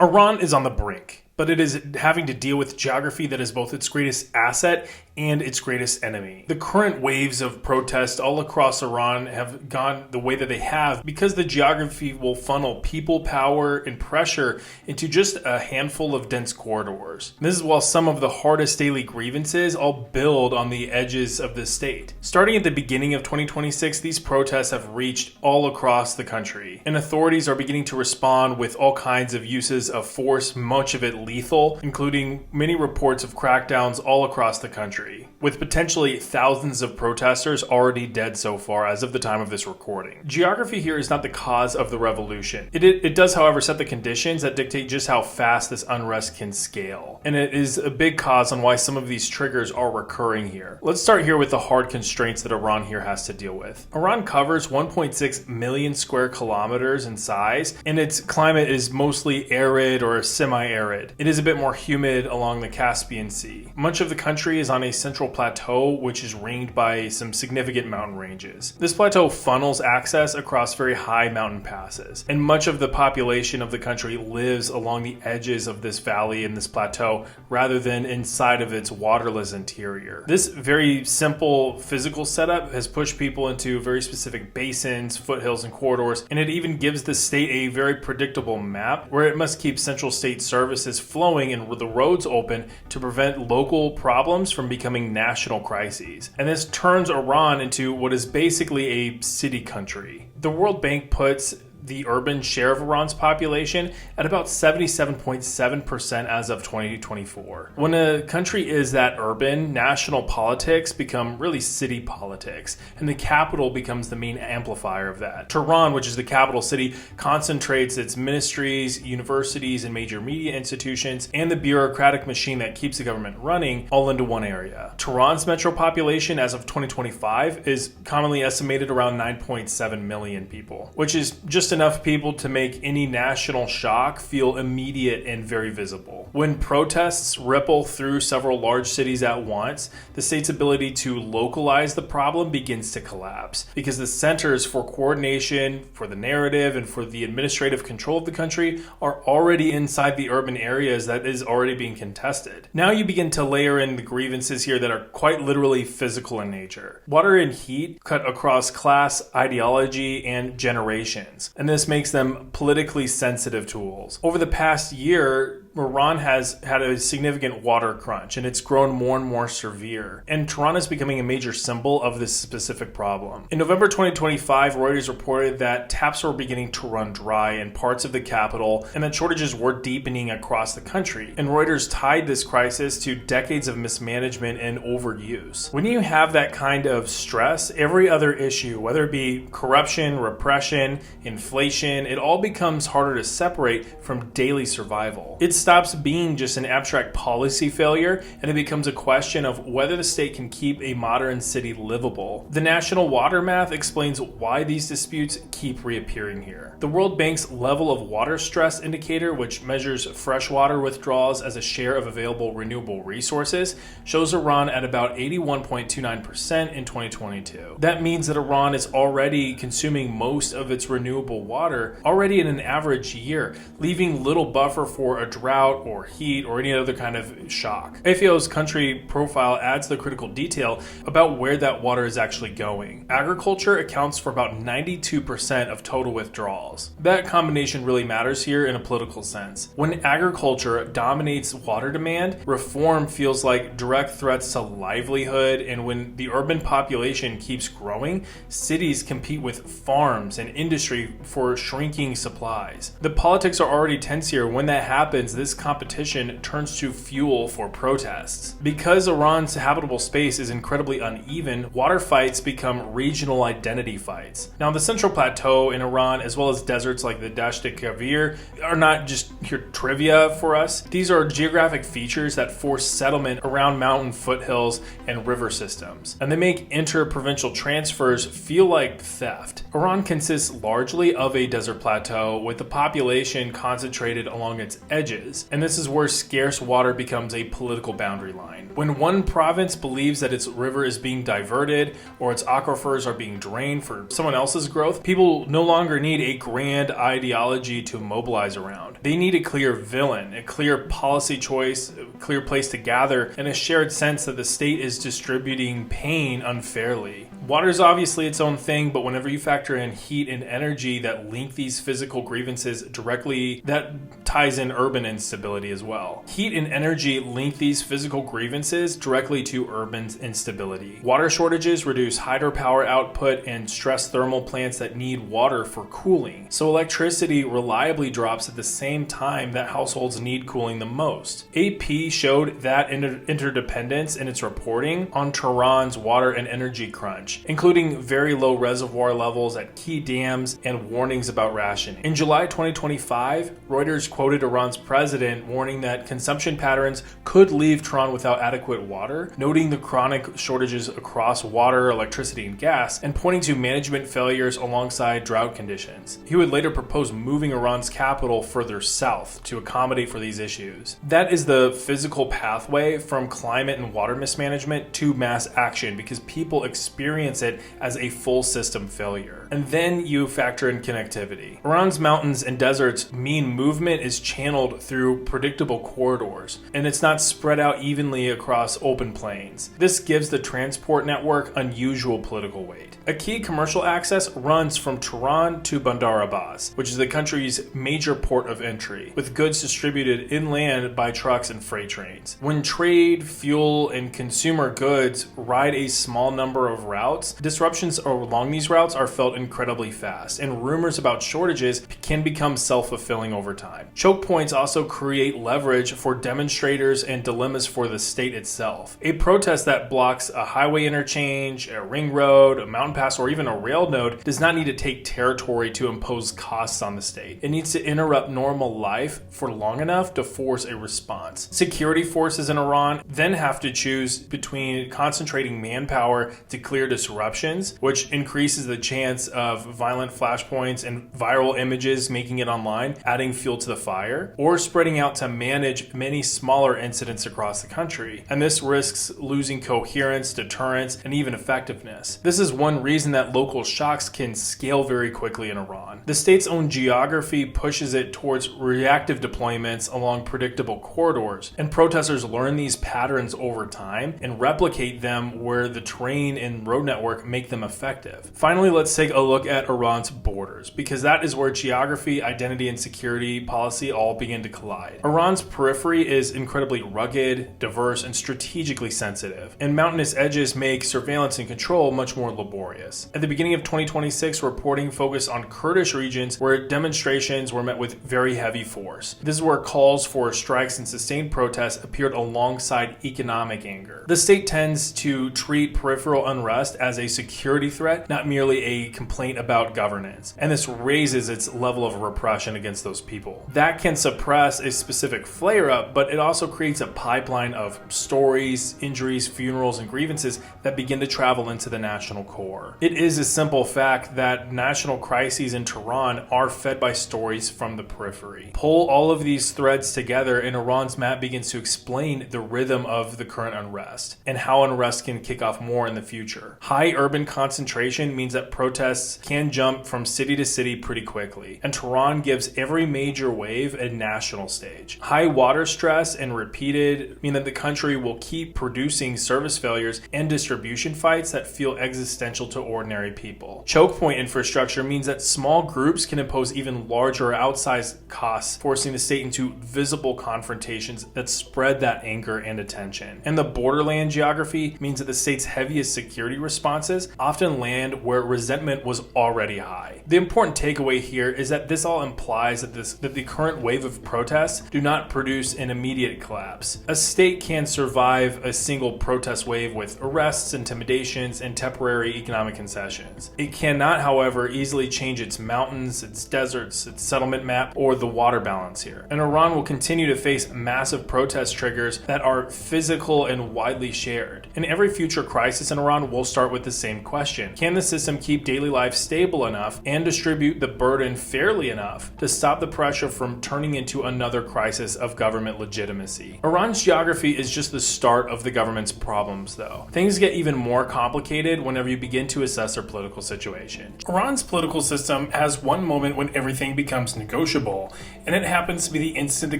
Iran is on the brink, but it is having to deal with geography that is both its greatest asset and its greatest enemy. The current waves of protest all across Iran have gone the way that they have because the geography will funnel people, power, and pressure into just a handful of dense corridors. This is while some of the hardest daily grievances all build on the edges of the state. Starting at the beginning of 2026, these protests have reached all across the country, and authorities are beginning to respond with all kinds of uses of force, much of it lethal, including many reports of crackdowns all across the country, with potentially thousands of protesters already dead so far as of the time of this recording. Geography here is not the cause of the revolution. It does, however, set the conditions that dictate just how fast this unrest can scale. And it is a big cause on why some of these triggers are recurring here. Let's start here with the hard constraints that Iran here has to deal with. Iran covers 1.6 million square kilometers in size, and its climate is mostly arid or semi-arid. It is a bit more humid along the Caspian Sea. Much of the country is on a central plateau, which is ringed by some significant mountain ranges. This plateau funnels access across very high mountain passes, and much of the population of the country lives along the edges of this valley and this plateau rather than inside of its waterless interior. This very simple physical setup has pushed people into very specific basins, foothills, and corridors, and it even gives the state a very predictable map where it must keep central state services flowing and the roads open to prevent local problems from becoming national crises. And this turns Iran into what is basically a city country. The World Bank puts the urban share of Iran's population at about 77.7% as of 2024. When a country is that urban, national politics become really city politics, and the capital becomes the main amplifier of that. Tehran, which is the capital city, concentrates its ministries, universities, and major media institutions, and the bureaucratic machine that keeps the government running all into one area. Tehran's metro population as of 2025 is commonly estimated around 9.7 million people, which is just enough people to make any national shock feel immediate and very visible. When protests ripple through several large cities at once, the state's ability to localize the problem begins to collapse because the centers for coordination, for the narrative, and for the administrative control of the country are already inside the urban areas that is already being contested. Now you begin to layer in the grievances here that are quite literally physical in nature. Water and heat cut across class, ideology, and generations, and this makes them politically sensitive tools. Over the past year, Iran has had a significant water crunch, and it's grown more and more severe. And Tehran is becoming a major symbol of this specific problem. In November 2025, Reuters reported that taps were beginning to run dry in parts of the capital, and that shortages were deepening across the country. And Reuters tied this crisis to decades of mismanagement and overuse. When you have that kind of stress, every other issue, whether it be corruption, repression, inflation, it all becomes harder to separate from daily survival. It stops being just an abstract policy failure, and it becomes a question of whether the state can keep a modern city livable. The national water math explains why these disputes keep reappearing here. The World Bank's level of water stress indicator, which measures freshwater withdrawals as a share of available renewable resources, shows Iran at about 81.29% in 2022. That means that Iran is already consuming most of its renewable water already in an average year, leaving little buffer for a drought or heat or any other kind of shock. AFO's country profile adds the critical detail about where that water is actually going. Agriculture accounts for about 92% of total withdrawals. That combination really matters here in a political sense. When agriculture dominates water demand, reform feels like direct threats to livelihood, and when the urban population keeps growing, cities compete with farms and industry for shrinking supplies. The politics are already tense here. When that happens, this competition turns to fuel for protests. Because Iran's habitable space is incredibly uneven, water fights become regional identity fights. Now, the Central Plateau in Iran, as well as deserts like the Dasht-e-Kavir, are not just here trivia for us. These are geographic features that force settlement around mountain foothills and river systems, and they make inter-provincial transfers feel like theft. Iran consists largely of a desert plateau with the population concentrated along its edges, shortages. And this is where scarce water becomes a political boundary line. When one province believes that its river is being diverted or its aquifers are being drained for someone else's growth, people no longer need a grand ideology to mobilize around. They need a clear villain, a clear policy choice, a clear place to gather, and a shared sense that the state is distributing pain unfairly. Water is obviously its own thing, but whenever you factor in heat and energy that link these physical grievances directly, that ties in urban instability as well. Heat and energy link these physical grievances directly to urban instability. Water shortages reduce hydropower output and stress thermal plants that need water for cooling. So electricity reliably drops at the same time that households need cooling the most. AP showed that interdependence in its reporting on Tehran's water and energy crunch, including very low reservoir levels at key dams and warnings about rationing. In July 2025, Reuters quoted Iran's president warning that consumption patterns could leave Tehran without adequate water, noting the chronic shortages across water, electricity, and gas, and pointing to management failures alongside drought conditions. He would later propose moving Iran's capital further south to accommodate for these issues. That is the physical pathway from climate and water mismanagement to mass action, because people experience it as a full system failure. And then you factor in connectivity. Iran's mountains and deserts mean movement is channeled through predictable corridors, and it's not spread out evenly across open plains. This gives the transport network unusual political weight. A key commercial access runs from Tehran to Bandar Abbas, which is the country's major port of entry, with goods distributed inland by trucks and freight trains. When trade, fuel, and consumer goods ride a small number of routes, disruptions along these routes are felt incredibly fast, and rumors about shortages can become self-fulfilling over time. Choke points also create leverage for demonstrators and dilemmas for the state itself. A protest that blocks a highway interchange, a ring road, a mountain pass, or even a rail node does not need to take territory to impose costs on the state. It needs to interrupt normal life for long enough to force a response. Security forces in Iran then have to choose between concentrating manpower to clear disruptions, which increases the chance of violent flashpoints and viral images making it online, adding fuel to the fire, or spreading out to manage many smaller incidents across the country. And this risks losing coherence, deterrence, and even effectiveness. This is one reason that local shocks can scale very quickly in Iran. The state's own geography pushes it towards reactive deployments along predictable corridors, and protesters learn these patterns over time and replicate them where the terrain and road network make them effective. Finally, let's take a look at Iran's borders, because that is where geography, identity, and security policy all begin to collide. Iran's periphery is incredibly rugged, diverse, and strategically sensitive, and mountainous edges make surveillance and control much more laborious. At the beginning of 2026, reporting focused on Kurdish regions where demonstrations were met with very heavy force. This is where calls for strikes and sustained protests appeared alongside economic anger. The state tends to treat peripheral unrest as a security threat, not merely a complaint about governance, and this raises its level of repression against those people. That can suppress a specific flare-up, but it also creates a pipeline of stories, injuries, funerals, and grievances that begin to travel into the national core. It is a simple fact that national crises in Tehran are fed by stories from the periphery. Pull all of these threads together, and Iran's map begins to explain the rhythm of the current unrest and how unrest can kick off more in the future. High urban concentration means that protests can jump from city to city pretty quickly, and Tehran gives every major wave a national stage. High water stress and repeated mean that the country will keep producing service failures and distribution fights that feel existential to ordinary people. Choke point infrastructure means that small groups can impose even larger outsized costs, forcing the state into visible confrontations that spread that anger and attention. And the borderland geography means that the state's heaviest security responses often land where resentment was already high. The important takeaway here is that this all implies that the current wave of protests do not produce an immediate collapse. A state can survive a single protest wave with arrests, intimidations, and temporary economic concessions. It cannot, however, easily change its mountains, its deserts, its settlement map, or the water balance here. And Iran will continue to face massive protest triggers that are physical and widely shared. And every future crisis in Iran will start start with the same question. Can the system keep daily life stable enough and distribute the burden fairly enough to stop the pressure from turning into another crisis of government legitimacy? Iran's geography is just the start of the government's problems, though. Things get even more complicated whenever you begin to assess their political situation. Iran's political system has one moment when everything becomes negotiable, and it happens to be the instant the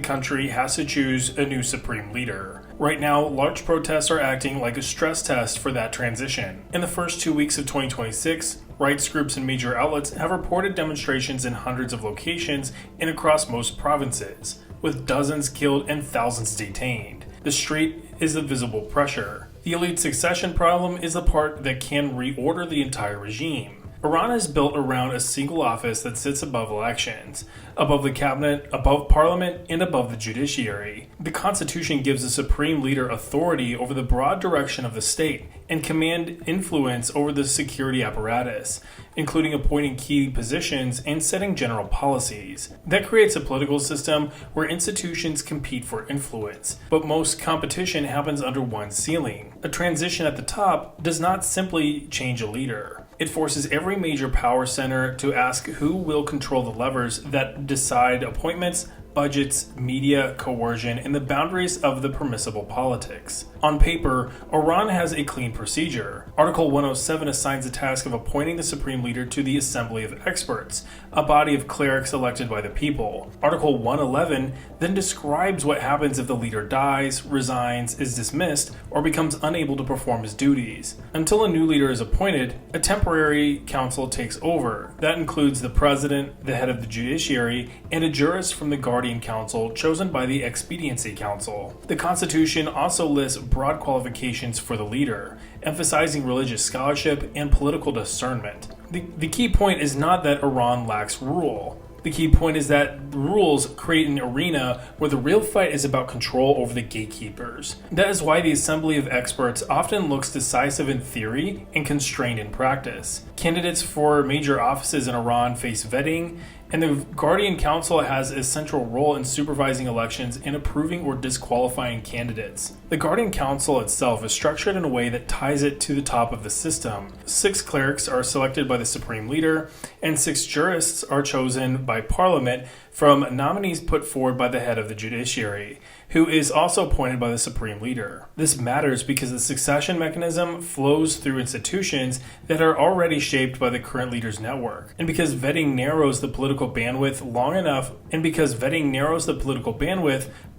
country has to choose a new supreme leader. Right now, large protests are acting like a stress test for that transition. In the first 2 weeks of 2026, rights groups and major outlets have reported demonstrations in hundreds of locations and across most provinces, with dozens killed and thousands detained. The street is the visible pressure. The elite succession problem is the part that can reorder the entire regime. Iran is built around a single office that sits above elections, above the cabinet, above parliament, and above the judiciary. The constitution gives the supreme leader authority over the broad direction of the state and command influence over the security apparatus, including appointing key positions and setting general policies. That creates a political system where institutions compete for influence, but most competition happens under one ceiling. A transition at the top does not simply change a leader. It forces every major power center to ask who will control the levers that decide appointments, budgets, media, coercion, and the boundaries of the permissible politics. On paper, Iran has a clean procedure. Article 107 assigns the task of appointing the supreme leader to the Assembly of Experts, a body of clerics elected by the people. Article 111 then describes what happens if the leader dies, resigns, is dismissed, or becomes unable to perform his duties. Until a new leader is appointed, a temporary council takes over. That includes the president, the head of the judiciary, and a jurist from the Guardian Council chosen by the Expediency Council. The Constitution also lists broad qualifications for the leader, emphasizing religious scholarship and political discernment. The key point is not that Iran lacks rule. The key point is that rules create an arena where the real fight is about control over the gatekeepers. That is why the Assembly of Experts often looks decisive in theory and constrained in practice. Candidates for major offices in Iran face vetting, and the Guardian Council has a central role in supervising elections and approving or disqualifying candidates. The Guardian Council itself is structured in a way that ties it to the top of the system. 6 clerics are selected by the supreme leader, and 6 jurists are chosen by parliament from nominees put forward by the head of the judiciary, who is also appointed by the supreme leader. This matters because the succession mechanism flows through institutions that are already shaped by the current leader's network, and because vetting narrows the political bandwidth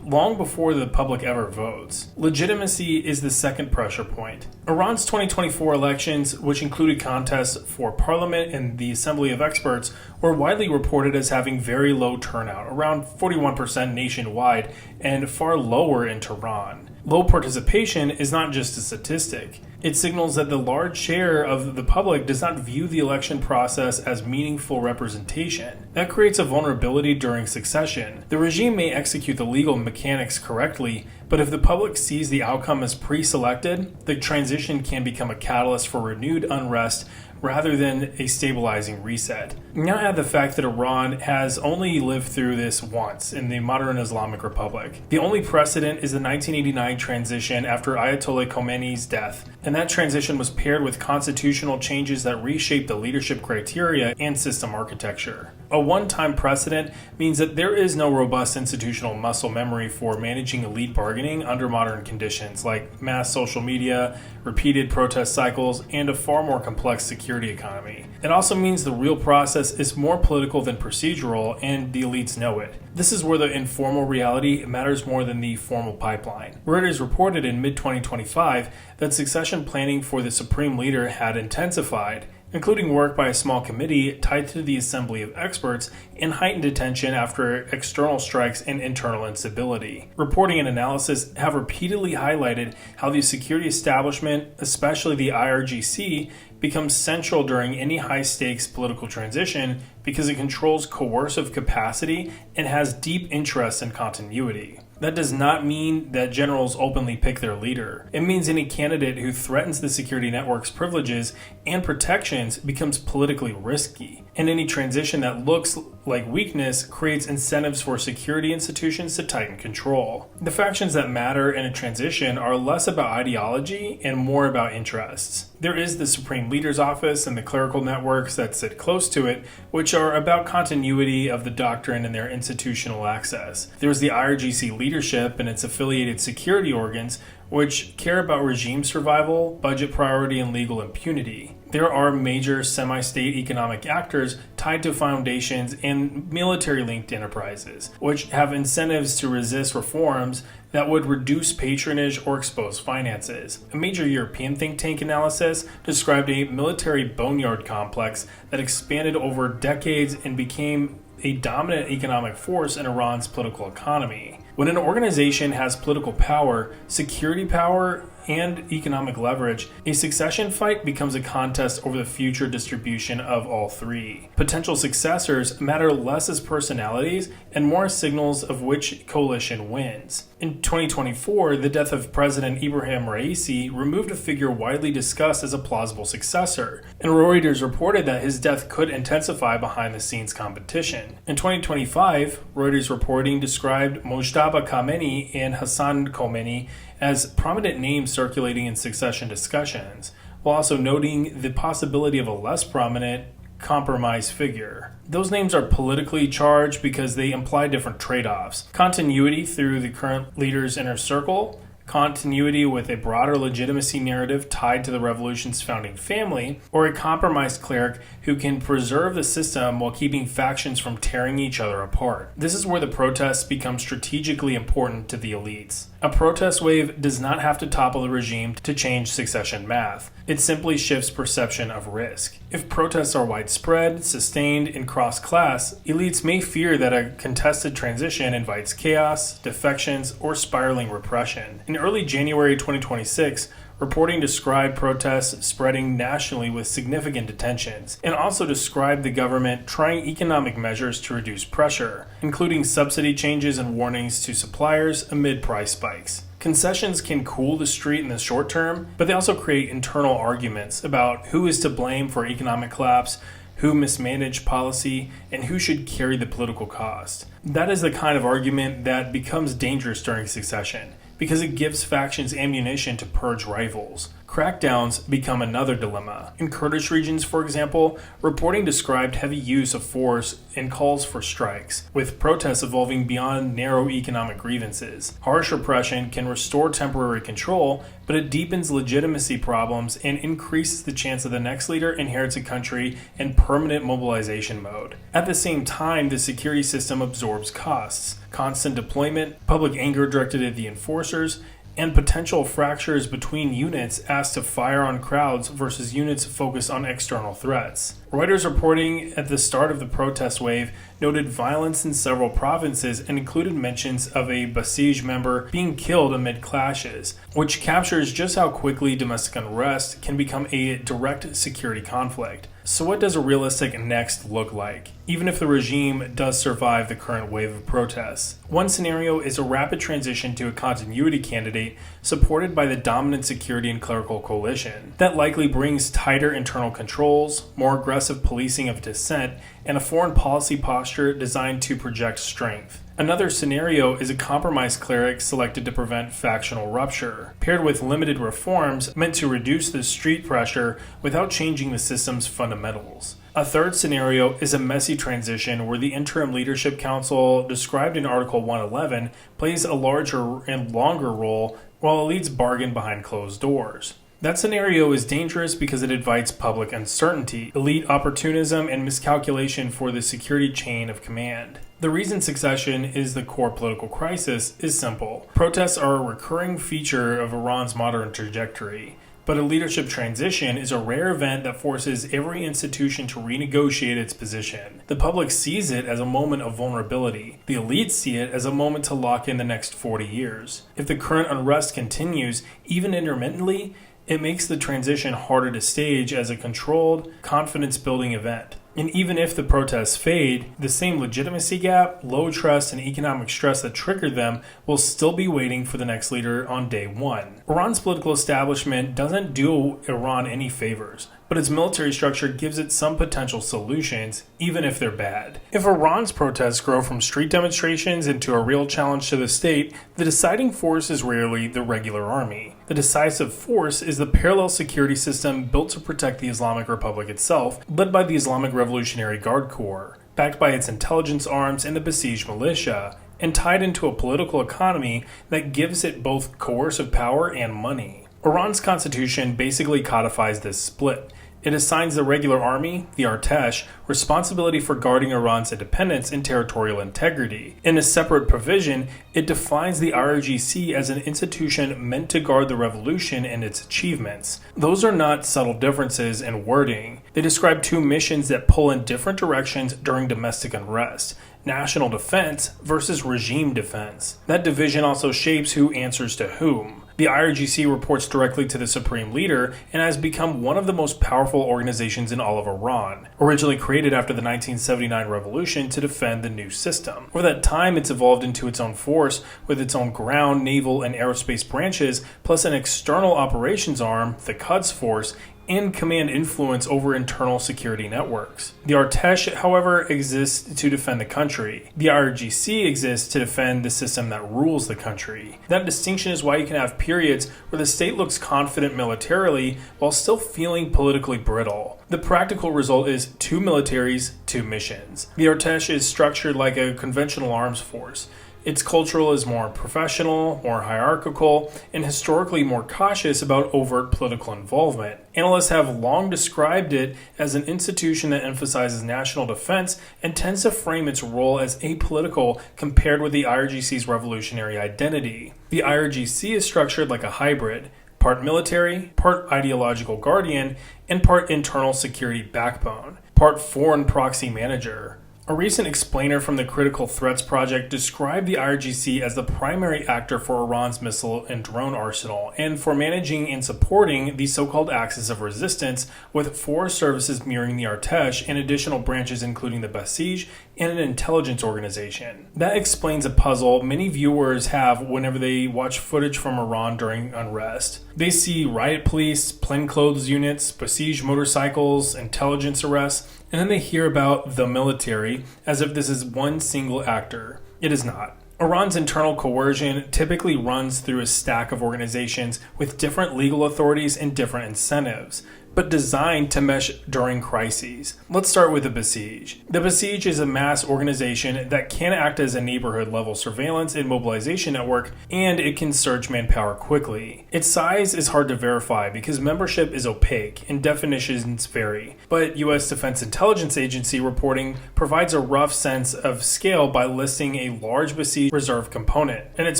long before the public ever votes. Legitimacy is the second pressure point. Iran's 2024 elections, which included contests for parliament and the Assembly of Experts, were widely reported as having very low turnout, around 41% nationwide and far lower in Tehran. Low participation is not just a statistic. It signals that the large share of the public does not view the election process as meaningful representation. That creates a vulnerability during succession. The regime may execute the legal mechanics correctly, but if the public sees the outcome as pre-selected, the transition can become a catalyst for renewed unrest rather than a stabilizing reset. Now add the fact that Iran has only lived through this once in the modern Islamic Republic. The only precedent is the 1989 transition after Ayatollah Khomeini's death, and that transition was paired with constitutional changes that reshaped the leadership criteria and system architecture. A one-time precedent means that there is no robust institutional muscle memory for managing elite bargaining under modern conditions like mass social media, repeated protest cycles, and a far more complex security economy. It also means the real process is more political than procedural, and the elites know it. This is where the informal reality matters more than the formal pipeline. Reuters reported in mid-2025 that succession planning for the supreme leader had intensified, including work by a small committee tied to the Assembly of Experts and heightened attention after external strikes and internal instability. Reporting and analysis have repeatedly highlighted how the security establishment, especially the IRGC, becomes central during any high-stakes political transition because it controls coercive capacity and has deep interest in continuity. That does not mean that generals openly pick their leader. It means any candidate who threatens the security network's privileges and protections becomes politically risky. And any transition that looks like weakness creates incentives for security institutions to tighten control. The factions that matter in a transition are less about ideology and more about interests. There is the Supreme Leader's Office and the clerical networks that sit close to it, which are about continuity of the doctrine and their institutional access. There's the IRGC leadership and its affiliated security organs, which care about regime survival, budget priority, and legal impunity. There are major semi-state economic actors tied to foundations and military-linked enterprises, which have incentives to resist reforms that would reduce patronage or expose finances. A major European think tank analysis described a military boneyard complex that expanded over decades and became a dominant economic force in Iran's political economy. When an organization has political power, security power, and economic leverage, a succession fight becomes a contest over the future distribution of all three. Potential successors matter less as personalities and more as signals of which coalition wins. In 2024, the death of President Ibrahim Raisi removed a figure widely discussed as a plausible successor, and Reuters reported that his death could intensify behind-the-scenes competition. In 2025, Reuters reporting described Mojtaba Khamenei and Hassan Khomeini as prominent names circulating in succession discussions, while also noting the possibility of a less prominent compromise figure. Those names are politically charged because they imply different trade-offs: continuity through the current leader's inner circle, continuity with a broader legitimacy narrative tied to the revolution's founding family, or a compromised cleric who can preserve the system while keeping factions from tearing each other apart. This is where the protests become strategically important to the elites. A protest wave does not have to topple the regime to change succession math. It simply shifts perception of risk. If protests are widespread, sustained, and cross-class, elites may fear that a contested transition invites chaos, defections, or spiraling repression. In early January 2026, reporting described protests spreading nationally with significant detentions, and also described the government trying economic measures to reduce pressure, including subsidy changes and warnings to suppliers amid price spikes. Concessions can cool the street in the short term, but they also create internal arguments about who is to blame for economic collapse, who mismanaged policy, and who should carry the political cost. That is the kind of argument that becomes dangerous during succession, because it gives factions ammunition to purge rivals. Crackdowns become another dilemma. In Kurdish regions, for example, reporting described heavy use of force and calls for strikes, with protests evolving beyond narrow economic grievances. Harsh repression can restore temporary control, but it deepens legitimacy problems and increases the chance that the next leader inherits a country in permanent mobilization mode. At the same time, the security system absorbs costs, constant deployment, public anger directed at the enforcers, and potential fractures between units asked to fire on crowds versus units focused on external threats. Reuters reporting at the start of the protest wave noted violence in several provinces and included mentions of a Basij member being killed amid clashes, which captures just how quickly domestic unrest can become a direct security conflict. So what does a realistic next look like, even if the regime does survive the current wave of protests? One scenario is a rapid transition to a continuity candidate supported by the dominant security and clerical coalition. That likely brings tighter internal controls, more aggressive policing of dissent, and a foreign policy posture designed to project strength. Another scenario is a compromised cleric selected to prevent factional rupture, paired with limited reforms meant to reduce the street pressure without changing the system's fundamentals. A third scenario is a messy transition where the Interim Leadership Council, described in Article 111, plays a larger and longer role while elites bargain behind closed doors. That scenario is dangerous because it invites public uncertainty, elite opportunism, and miscalculation for the security chain of command. The reason succession is the core political crisis is simple. Protests are a recurring feature of Iran's modern trajectory, but a leadership transition is a rare event that forces every institution to renegotiate its position. The public sees it as a moment of vulnerability. The elites see it as a moment to lock in the next 40 years. If the current unrest continues, even intermittently, it makes the transition harder to stage as a controlled, confidence-building event. And even if the protests fade, the same legitimacy gap, low trust, and economic stress that triggered them will still be waiting for the next leader on day one. Iran's political establishment doesn't do Iran any favors. but its military structure gives it some potential solutions, even if they're bad. If Iran's protests grow from street demonstrations into a real challenge to the state, the deciding force is rarely the regular army. The decisive force is the parallel security system built to protect the Islamic Republic itself, led by the Islamic Revolutionary Guard Corps, backed by its intelligence arms and the besieged militia, and tied into a political economy that gives it both coercive power and money. Iran's constitution basically codifies this split. It assigns the regular army, the Artesh, responsibility for guarding Iran's independence and territorial integrity. In a separate provision, it defines the IRGC as an institution meant to guard the revolution and its achievements. Those are not subtle differences in wording. They describe two missions that pull in different directions during domestic unrest: national defense versus regime defense. That division also shapes who answers to whom. The IRGC reports directly to the supreme leader and has become one of the most powerful organizations in all of Iran, originally created after the 1979 revolution to defend the new system. Over that time, it's evolved into its own force with its own ground, naval, and aerospace branches, plus an external operations arm, the Quds Force, and command influence over internal security networks. The Artesh, however, exists to defend the country. The IRGC exists to defend the system that rules the country. That distinction is why you can have periods where the state looks confident militarily while still feeling politically brittle. The practical result is two militaries, two missions. The Artesh is structured like a conventional arms force. Its cultural is more professional, more hierarchical, and historically more cautious about overt political involvement. Analysts have long described it as an institution that emphasizes national defense and tends to frame its role as apolitical compared with the IRGC's revolutionary identity. The IRGC is structured like a hybrid: part military, part ideological guardian, and part internal security backbone, part foreign proxy manager. A recent explainer from the Critical Threats Project described the IRGC as the primary actor for Iran's missile and drone arsenal, and for managing and supporting the so-called axis of resistance, with four services mirroring the Artesh and additional branches including the Basij and an intelligence organization. That explains a puzzle many viewers have whenever they watch footage from Iran during unrest. They see riot police, plainclothes units, besieged motorcycles, intelligence arrests, and then they hear about the military as if this is one single actor. It is not. Iran's internal coercion typically runs through a stack of organizations with different legal authorities and different incentives, but designed to mesh during crises. Let's start with the Basij. The Basij is a mass organization that can act as a neighborhood-level surveillance and mobilization network, and it can surge manpower quickly. Its size is hard to verify because membership is opaque and definitions vary, but U.S. Defense Intelligence Agency reporting provides a rough sense of scale by listing a large Basij reserve component. In its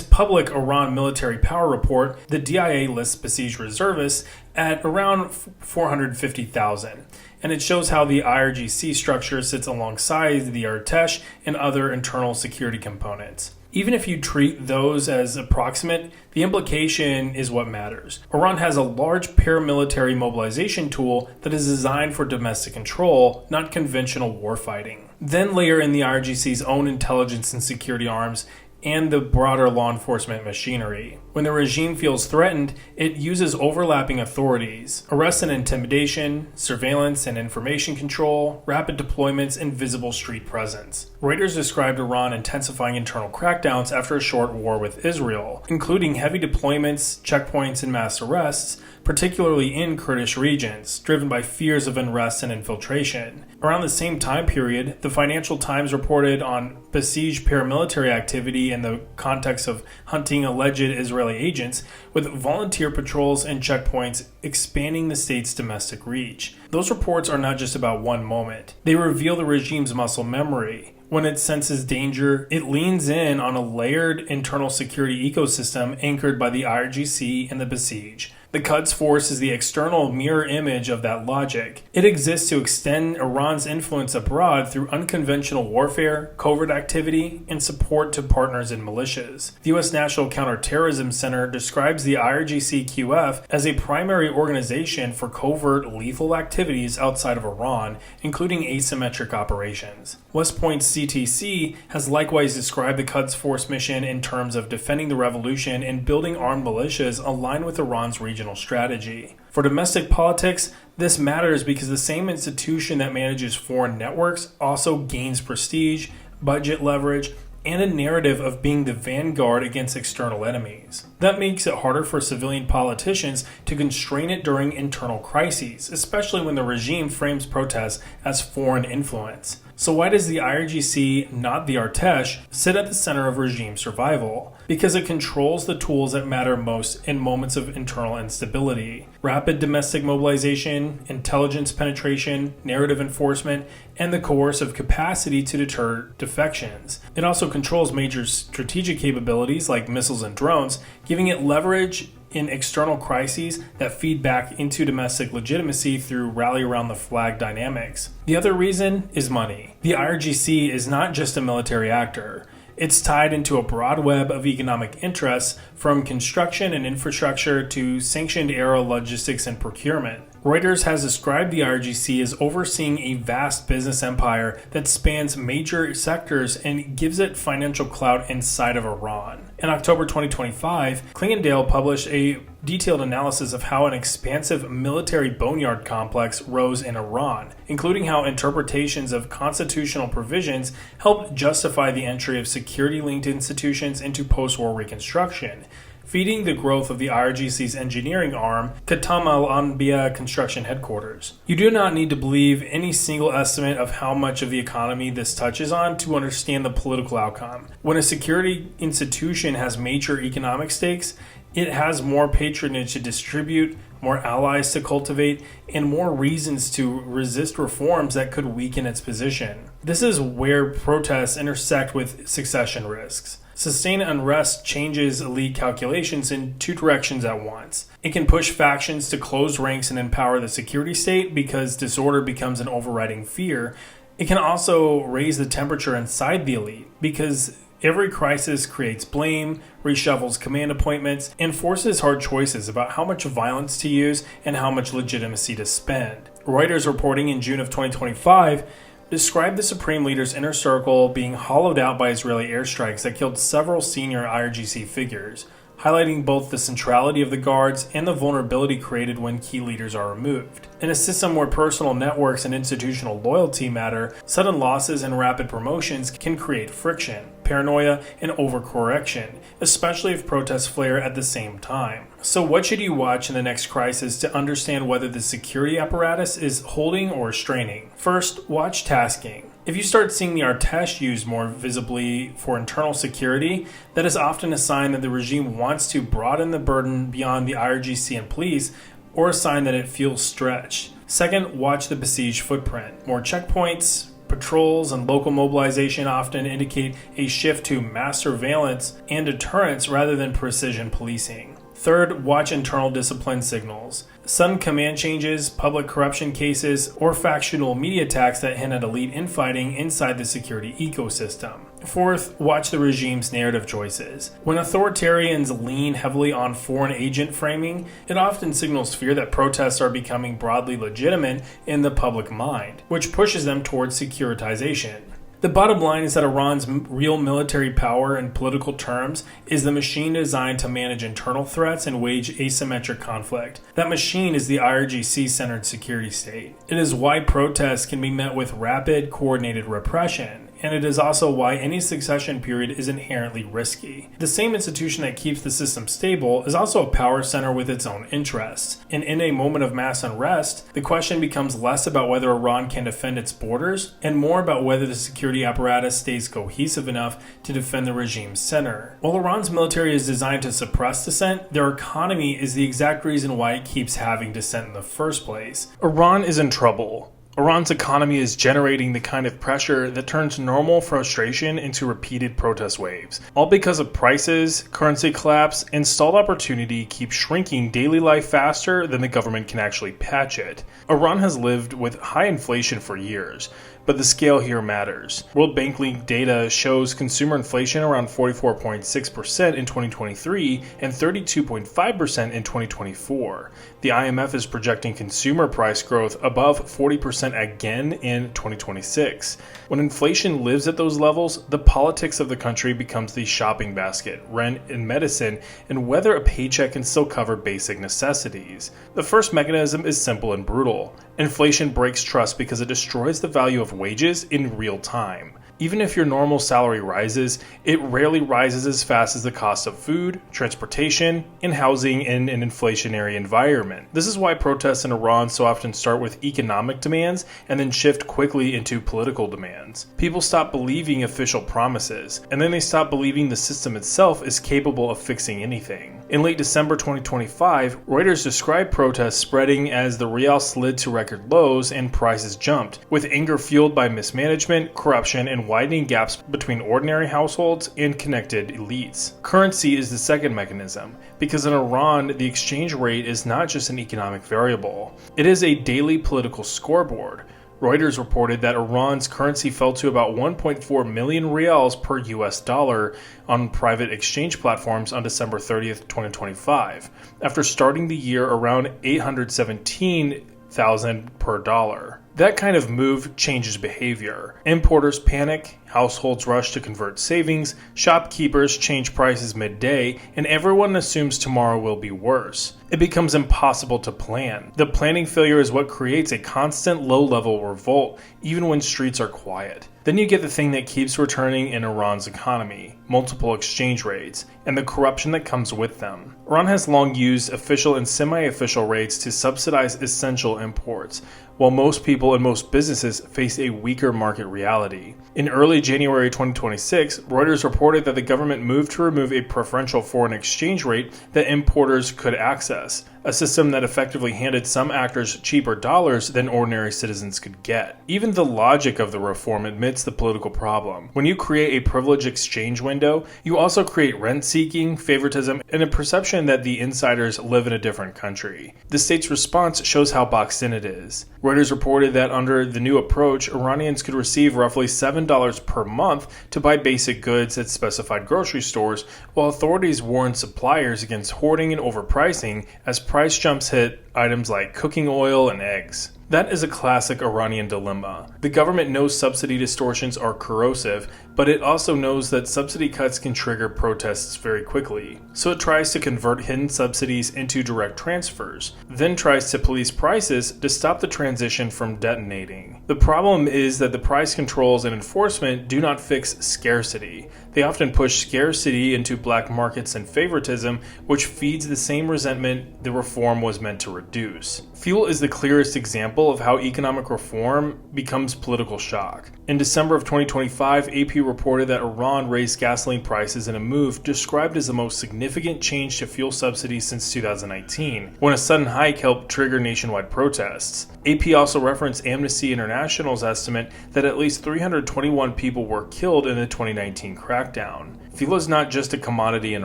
public Iran military power report, the DIA lists Basij reservists at around 450,000, and it shows how the IRGC structure sits alongside the Artesh and other internal security components. Even if you treat those as approximate, the implication is what matters. Iran has a large paramilitary mobilization tool that is designed for domestic control, not conventional warfighting. Then layer in the IRGC's own intelligence and security arms and the broader law enforcement machinery. When the regime feels threatened, it uses overlapping authorities: arrest and intimidation, surveillance and information control, rapid deployments, and visible street presence. Reuters described Iran intensifying internal crackdowns after a short war with Israel, including heavy deployments, checkpoints, and mass arrests, particularly in Kurdish regions, driven by fears of unrest and infiltration. Around the same time period, the Financial Times reported on besieged paramilitary activity in the context of hunting alleged Israeli agents, with volunteer patrols and checkpoints expanding the state's domestic reach. Those reports are not just about one moment. They reveal the regime's muscle memory. When it senses danger, it leans in on a layered internal security ecosystem anchored by the IRGC and the Basij. The Quds Force is the external mirror image of that logic. It exists to extend Iran's influence abroad through unconventional warfare, covert activity, and support to partners in militias. The U.S. National Counterterrorism Center describes the IRGC-QF as a primary organization for covert lethal activities outside of Iran, including asymmetric operations. West Point's CTC has likewise described the Quds Force mission in terms of defending the revolution and building armed militias aligned with Iran's regional strategy. For domestic politics, This matters because the same institution that manages foreign networks also gains prestige, budget leverage, and a narrative of being the vanguard against external enemies. That makes it harder for civilian politicians to constrain it during internal crises, especially when the regime frames protests as foreign influence. So why does the IRGC, not the Artesh, sit at the center of regime survival? Because it controls the tools that matter most in moments of internal instability: rapid domestic mobilization, intelligence penetration, narrative enforcement, and the coercive capacity to deter defections. It also controls major strategic capabilities like missiles and drones, giving it leverage in external crises that feed back into domestic legitimacy through rally around the flag dynamics. The other reason is money. The IRGC is not just a military actor. It's tied into a broad web of economic interests, from construction and infrastructure to sanctioned era logistics and procurement. Reuters has described the IRGC as overseeing a vast business empire that spans major sectors and gives it financial clout inside of Iran. In October 2025, Klingendale published a detailed analysis of how an expansive military boneyard complex rose in Iran, including how interpretations of constitutional provisions helped justify the entry of security-linked institutions into post-war reconstruction, feeding the growth of the IRGC's engineering arm, Khatam al-Anbiya Construction Headquarters. You do not need to believe any single estimate of how much of the economy this touches on to understand the political outcome. When a security institution has major economic stakes, it has more patronage to distribute, more allies to cultivate, and more reasons to resist reforms that could weaken its position. This is where protests intersect with succession risks. Sustained unrest changes elite calculations in two directions at once. It can push factions to close ranks and empower the security state because disorder becomes an overriding fear. It can also raise the temperature inside the elite because every crisis creates blame, reshuffles command appointments, and forces hard choices about how much violence to use and how much legitimacy to spend. Reuters reporting in June of 2025 described the Supreme Leader's inner circle being hollowed out by Israeli airstrikes that killed several senior IRGC figures, highlighting both the centrality of the guards and the vulnerability created when key leaders are removed. In a system where personal networks and institutional loyalty matter, sudden losses and rapid promotions can create friction, paranoia, and overcorrection, especially if protests flare at the same time. So what should you watch in the next crisis to understand whether the security apparatus is holding or straining? First, watch tasking. If you start seeing the Artesh used more visibly for internal security, that is often a sign that the regime wants to broaden the burden beyond the IRGC and police, or a sign that it feels stretched. Second, watch the besieged footprint. More checkpoints, patrols, and local mobilization often indicate a shift to mass surveillance and deterrence rather than precision policing. Third, watch internal discipline signals. Sudden command changes, public corruption cases, or factional media attacks that hint at elite infighting inside the security ecosystem. Fourth, watch the regime's narrative choices. When authoritarians lean heavily on foreign agent framing, it often signals fear that protests are becoming broadly legitimate in the public mind, which pushes them towards securitization. The bottom line is that Iran's real military power in political terms is the machine designed to manage internal threats and wage asymmetric conflict. That machine is the IRGC-centered security state. It is why protests can be met with rapid, coordinated repression, and it is also why any succession period is inherently risky. The same institution that keeps the system stable is also a power center with its own interests. And in a moment of mass unrest, the question becomes less about whether Iran can defend its borders and more about whether the security apparatus stays cohesive enough to defend the regime's center. While Iran's military is designed to suppress dissent, their economy is the exact reason why it keeps having dissent in the first place. Iran is in trouble. Iran's economy is generating the kind of pressure that turns normal frustration into repeated protest waves. All because of prices, currency collapse, and stalled opportunity keep shrinking daily life faster than the government can actually patch it. Iran has lived with high inflation for years, but the scale here matters. World Bank leaked data shows consumer inflation around 44.6% in 2023 and 32.5% in 2024. The IMF is projecting consumer price growth above 40% again in 2026. When inflation lives at those levels, the politics of the country becomes the shopping basket, rent, and medicine, and whether a paycheck can still cover basic necessities. The first mechanism is simple and brutal. Inflation breaks trust because it destroys the value of wages in real time. Even if your normal salary rises, it rarely rises as fast as the cost of food, transportation, and housing in an inflationary environment. This is why protests in Iran so often start with economic demands and then shift quickly into political demands. People stop believing official promises, and then they stop believing the system itself is capable of fixing anything. In late December 2025, Reuters described protests spreading as the rial slid to record lows and prices jumped, with anger fueled by mismanagement, corruption, and widening gaps between ordinary households and connected elites. Currency is the second mechanism, because in Iran, the exchange rate is not just an economic variable. It is a daily political scoreboard. Reuters reported that Iran's currency fell to about 1.4 million rials per US dollar on private exchange platforms on December 30th, 2025, after starting the year around 817,000 per dollar. That kind of move changes behavior. Importers panic, households rush to convert savings, shopkeepers change prices midday, and everyone assumes tomorrow will be worse. It becomes impossible to plan. The planning failure is what creates a constant low-level revolt, even when streets are quiet. Then you get the thing that keeps returning in Iran's economy, multiple exchange rates, and the corruption that comes with them. Iran has long used official and semi-official rates to subsidize essential imports, while most people and most businesses face a weaker market reality. In early January 2026, Reuters reported that the government moved to remove a preferential foreign exchange rate that importers could access, a system that effectively handed some actors cheaper dollars than ordinary citizens could get. Even the logic of the reform admits the political problem. When you create a privileged exchange window, you also create rent-seeking, favoritism, and a perception that the insiders live in a different country. The state's response shows how boxed in it is. Reuters reported that under the new approach, Iranians could receive roughly $7 per month to buy basic goods at specified grocery stores, while authorities warned suppliers against hoarding and overpricing as price jumps hit items like cooking oil and eggs. That is a classic Iranian dilemma. The government knows subsidy distortions are corrosive, but it also knows that subsidy cuts can trigger protests very quickly. So it tries to convert hidden subsidies into direct transfers, then tries to police prices to stop the transition from detonating. The problem is that the price controls and enforcement do not fix scarcity. They often push scarcity into black markets and favoritism, which feeds the same resentment the reform was meant to reduce. Fuel is the clearest example of how economic reform becomes political shock. In December of 2025, AP reported that Iran raised gasoline prices in a move described as the most significant change to fuel subsidies since 2019, when a sudden hike helped trigger nationwide protests. AP also referenced Amnesty International's estimate that at least 321 people were killed in the 2019 crackdown. Fuel is not just a commodity in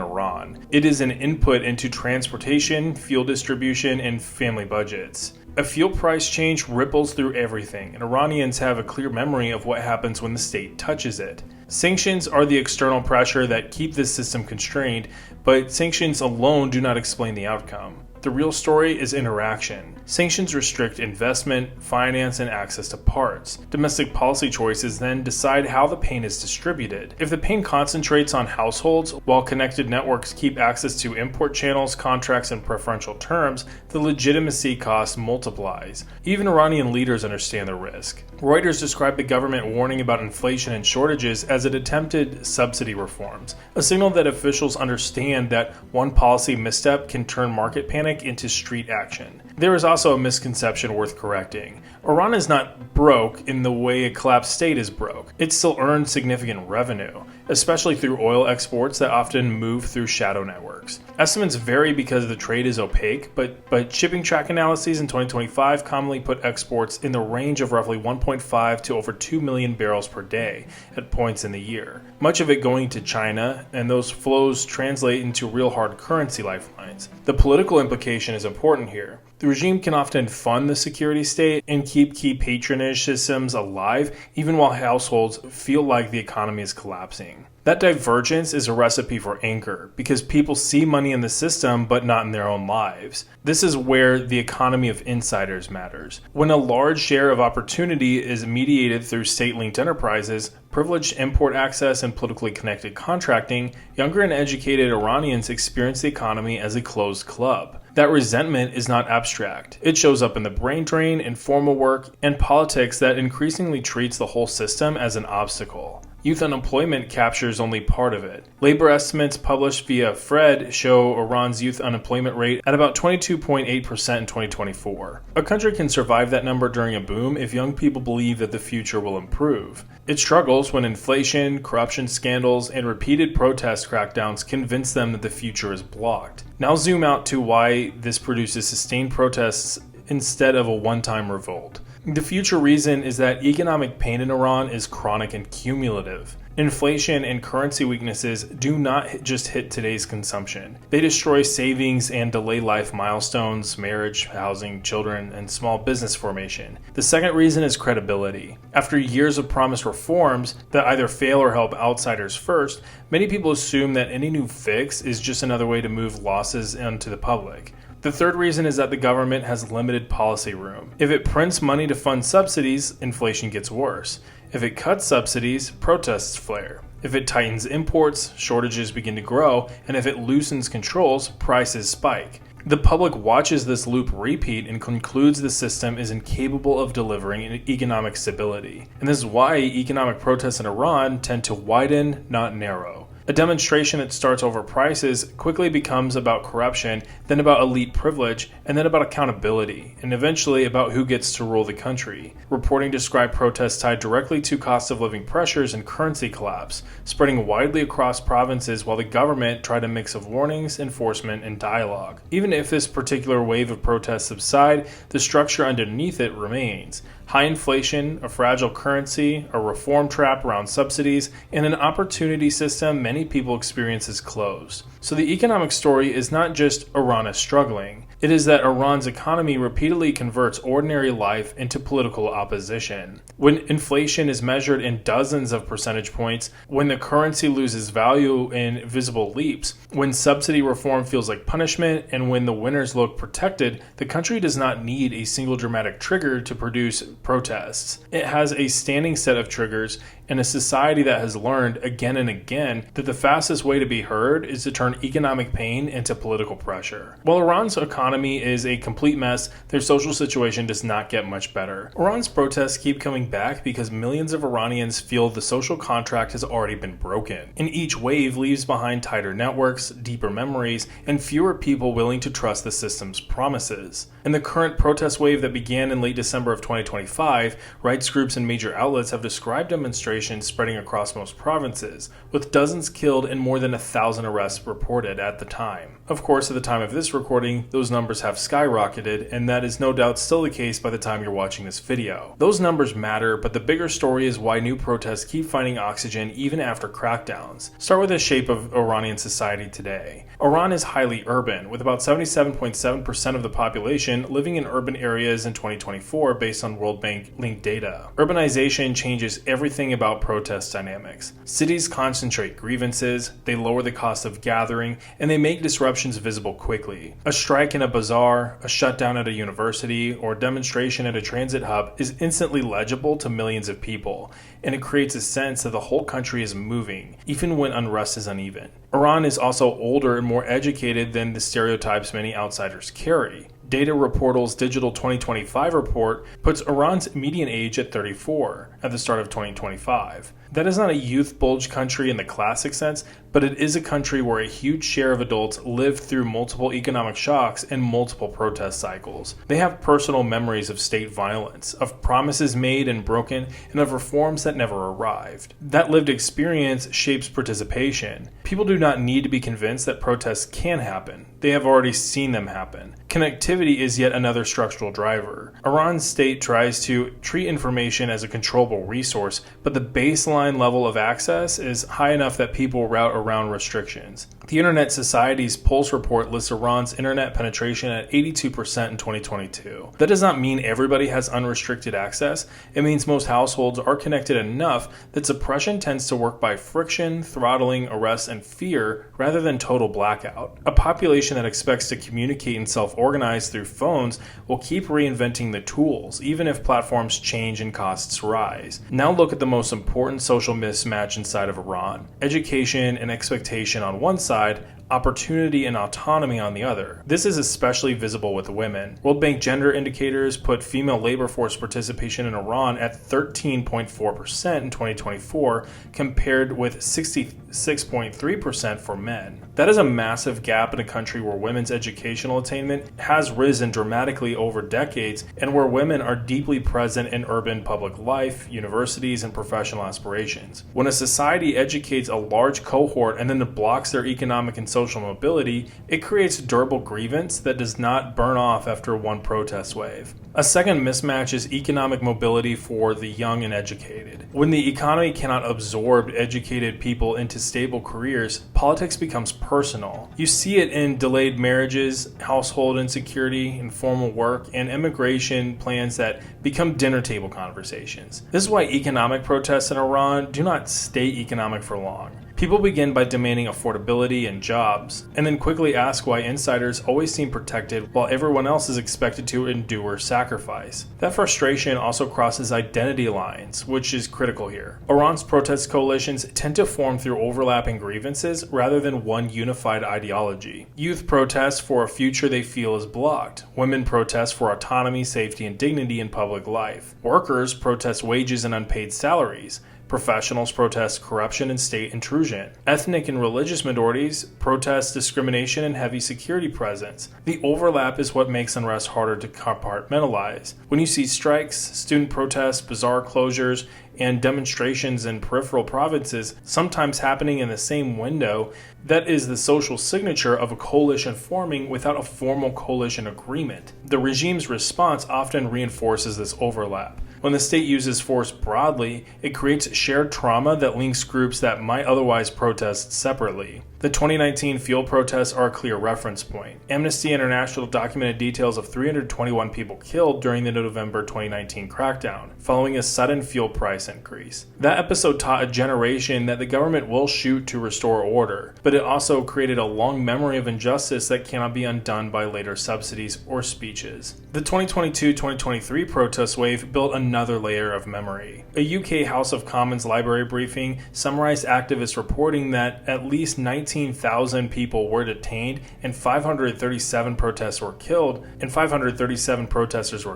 Iran. It is an input into transportation, fuel distribution, and family budgets. A fuel price change ripples through everything, and Iranians have a clear memory of what happens when the state touches it. Sanctions are the external pressure that keep this system constrained, but sanctions alone do not explain the outcome. The real story is interaction. Sanctions restrict investment, finance, and access to parts. Domestic policy choices then decide how the pain is distributed. If the pain concentrates on households, while connected networks keep access to import channels, contracts, and preferential terms, the legitimacy cost multiplies. Even Iranian leaders understand the risk. Reuters described the government warning about inflation and shortages as it attempted subsidy reforms, a signal that officials understand that one policy misstep can turn market panic into street action. There is also a misconception worth correcting. Iran is not broke in the way a collapsed state is broke. It still earns significant revenue, especially through oil exports that often move through shadow networks. Estimates vary because the trade is opaque, but shipping track analyses in 2025 commonly put exports in the range of roughly 1.5 to over 2 million barrels per day at points in the year, much of it going to China, and those flows translate into real hard currency lifelines. The political implication is important here. The regime can often fund the security state and keep key patronage systems alive, even while households feel like the economy is collapsing. That divergence is a recipe for anger, because people see money in the system but not in their own lives. This is where the economy of insiders matters. When a large share of opportunity is mediated through state-linked enterprises, privileged import access, and politically connected contracting, younger and educated Iranians experience the economy as a closed club. That resentment is not abstract. It shows up in the brain drain, informal work, and politics that increasingly treats the whole system as an obstacle. Youth unemployment captures only part of it. Labor estimates published via FRED show Iran's youth unemployment rate at about 22.8% in 2024. A country can survive that number during a boom if young people believe that the future will improve. It struggles when inflation, corruption scandals, and repeated protest crackdowns convince them that the future is blocked. Now zoom out to why this produces sustained protests instead of a one-time revolt. The future reason is that economic pain in Iran is chronic and cumulative. Inflation and currency weaknesses do not just hit today's consumption. They destroy savings and delay life milestones, marriage, housing, children, and small business formation. The second reason is credibility. After years of promised reforms that either fail or help outsiders first, many people assume that any new fix is just another way to move losses onto the public. The third reason is that the government has limited policy room. If it prints money to fund subsidies, inflation gets worse. If it cuts subsidies, protests flare. If it tightens imports, shortages begin to grow, and if it loosens controls, prices spike. The public watches this loop repeat and concludes the system is incapable of delivering economic stability. And this is why economic protests in Iran tend to widen, not narrow. A demonstration that starts over prices quickly becomes about corruption, then about elite privilege, and then about accountability, and eventually about who gets to rule the country. Reporting described protests tied directly to cost of living pressures and currency collapse, spreading widely across provinces while the government tried a mix of warnings, enforcement, and dialogue. Even if this particular wave of protests subside, the structure underneath it remains. High inflation, a fragile currency, a reform trap around subsidies, and an opportunity system many people experience as closed. So the economic story is not just Iran is struggling. It is that Iran's economy repeatedly converts ordinary life into political opposition. When inflation is measured in dozens of percentage points, when the currency loses value in visible leaps, when subsidy reform feels like punishment, and when the winners look protected, the country does not need a single dramatic trigger to produce protests. It has a standing set of triggers and a society that has learned again and again that the fastest way to be heard is to turn economic pain into political pressure. While Iran's economy is a complete mess, their social situation does not get much better. Iran's protests keep coming back because millions of Iranians feel the social contract has already been broken, and each wave leaves behind tighter networks, deeper memories, and fewer people willing to trust the system's promises. In the current protest wave that began in late December of 2025, rights groups and major outlets have described demonstrations spreading across most provinces, with dozens killed and more than 1,000 arrests reported at the time. Of course, at the time of this recording, those numbers have skyrocketed, and that is no doubt still the case by the time you're watching this video. Those numbers matter, but the bigger story is why new protests keep finding oxygen even after crackdowns. Start with the shape of Iranian society today. Iran is highly urban, with about 77.7% of the population living in urban areas in 2024 based on World Bank linked data. Urbanization changes everything about protest dynamics. Cities concentrate grievances, they lower the cost of gathering, and they make disruptions visible quickly. A strike in a bazaar, a shutdown at a university, or a demonstration at a transit hub is instantly legible to millions of people, and it creates a sense that the whole country is moving, even when unrest is uneven. Iran is also older and more educated than the stereotypes many outsiders carry. Data Reportal's Digital 2025 report puts Iran's median age at 34 at the start of 2025. That is not a youth bulge country in the classic sense, but it is a country where a huge share of adults lived through multiple economic shocks and multiple protest cycles. They have personal memories of state violence, of promises made and broken, and of reforms that never arrived. That lived experience shapes participation. People do not need to be convinced that protests can happen. They have already seen them happen. Connectivity is yet another structural driver. Iran's state tries to treat information as a control unscalable resource, but the baseline level of access is high enough that people route around restrictions. The Internet Society's Pulse report lists Iran's internet penetration at 82% in 2022. That does not mean everybody has unrestricted access. It means most households are connected enough that suppression tends to work by friction, throttling, arrest, and fear rather than total blackout. A population that expects to communicate and self-organize through phones will keep reinventing the tools, even if platforms change and costs rise. Now look at the most important social mismatch inside of Iran: education and expectation on one side, opportunity and autonomy on the other. This is especially visible with women. World Bank gender indicators put female labor force participation in Iran at 13.4% in 2024, compared with 66.3% for men. That is a massive gap in a country where women's educational attainment has risen dramatically over decades, and where women are deeply present in urban public life, universities, and professional aspirations. When a society educates a large cohort and then blocks their economic and social mobility, it creates durable grievance that does not burn off after one protest wave. A second mismatch is economic mobility for the young and educated. When the economy cannot absorb educated people into stable careers, politics becomes personal. You see it in delayed marriages, household insecurity, informal work, and immigration plans that become dinner table conversations. This is why economic protests in Iran do not stay economic for long. People begin by demanding affordability and jobs, and then quickly ask why insiders always seem protected while everyone else is expected to endure sacrifice. That frustration also crosses identity lines, which is critical here. Iran's protest coalitions tend to form through overlapping grievances rather than one unified ideology. Youth protest for a future they feel is blocked. Women protest for autonomy, safety, and dignity in public life. Workers protest wages and unpaid salaries. Professionals protest corruption and state intrusion. Ethnic and religious minorities protest discrimination and heavy security presence. The overlap is what makes unrest harder to compartmentalize. When you see strikes, student protests, bazaar closures, and demonstrations in peripheral provinces, sometimes happening in the same window, that is the social signature of a coalition forming without a formal coalition agreement. The regime's response often reinforces this overlap. When the state uses force broadly, it creates shared trauma that links groups that might otherwise protest separately. The 2019 fuel protests are a clear reference point. Amnesty International documented details of 321 people killed during the November 2019 crackdown, following a sudden fuel price increase. That episode taught a generation that the government will shoot to restore order, but it also created a long memory of injustice that cannot be undone by later subsidies or speeches. The 2022-2023 protest wave built another layer of memory. A UK House of Commons library briefing summarized activists reporting that at least 19,000 people were detained and 537 protesters were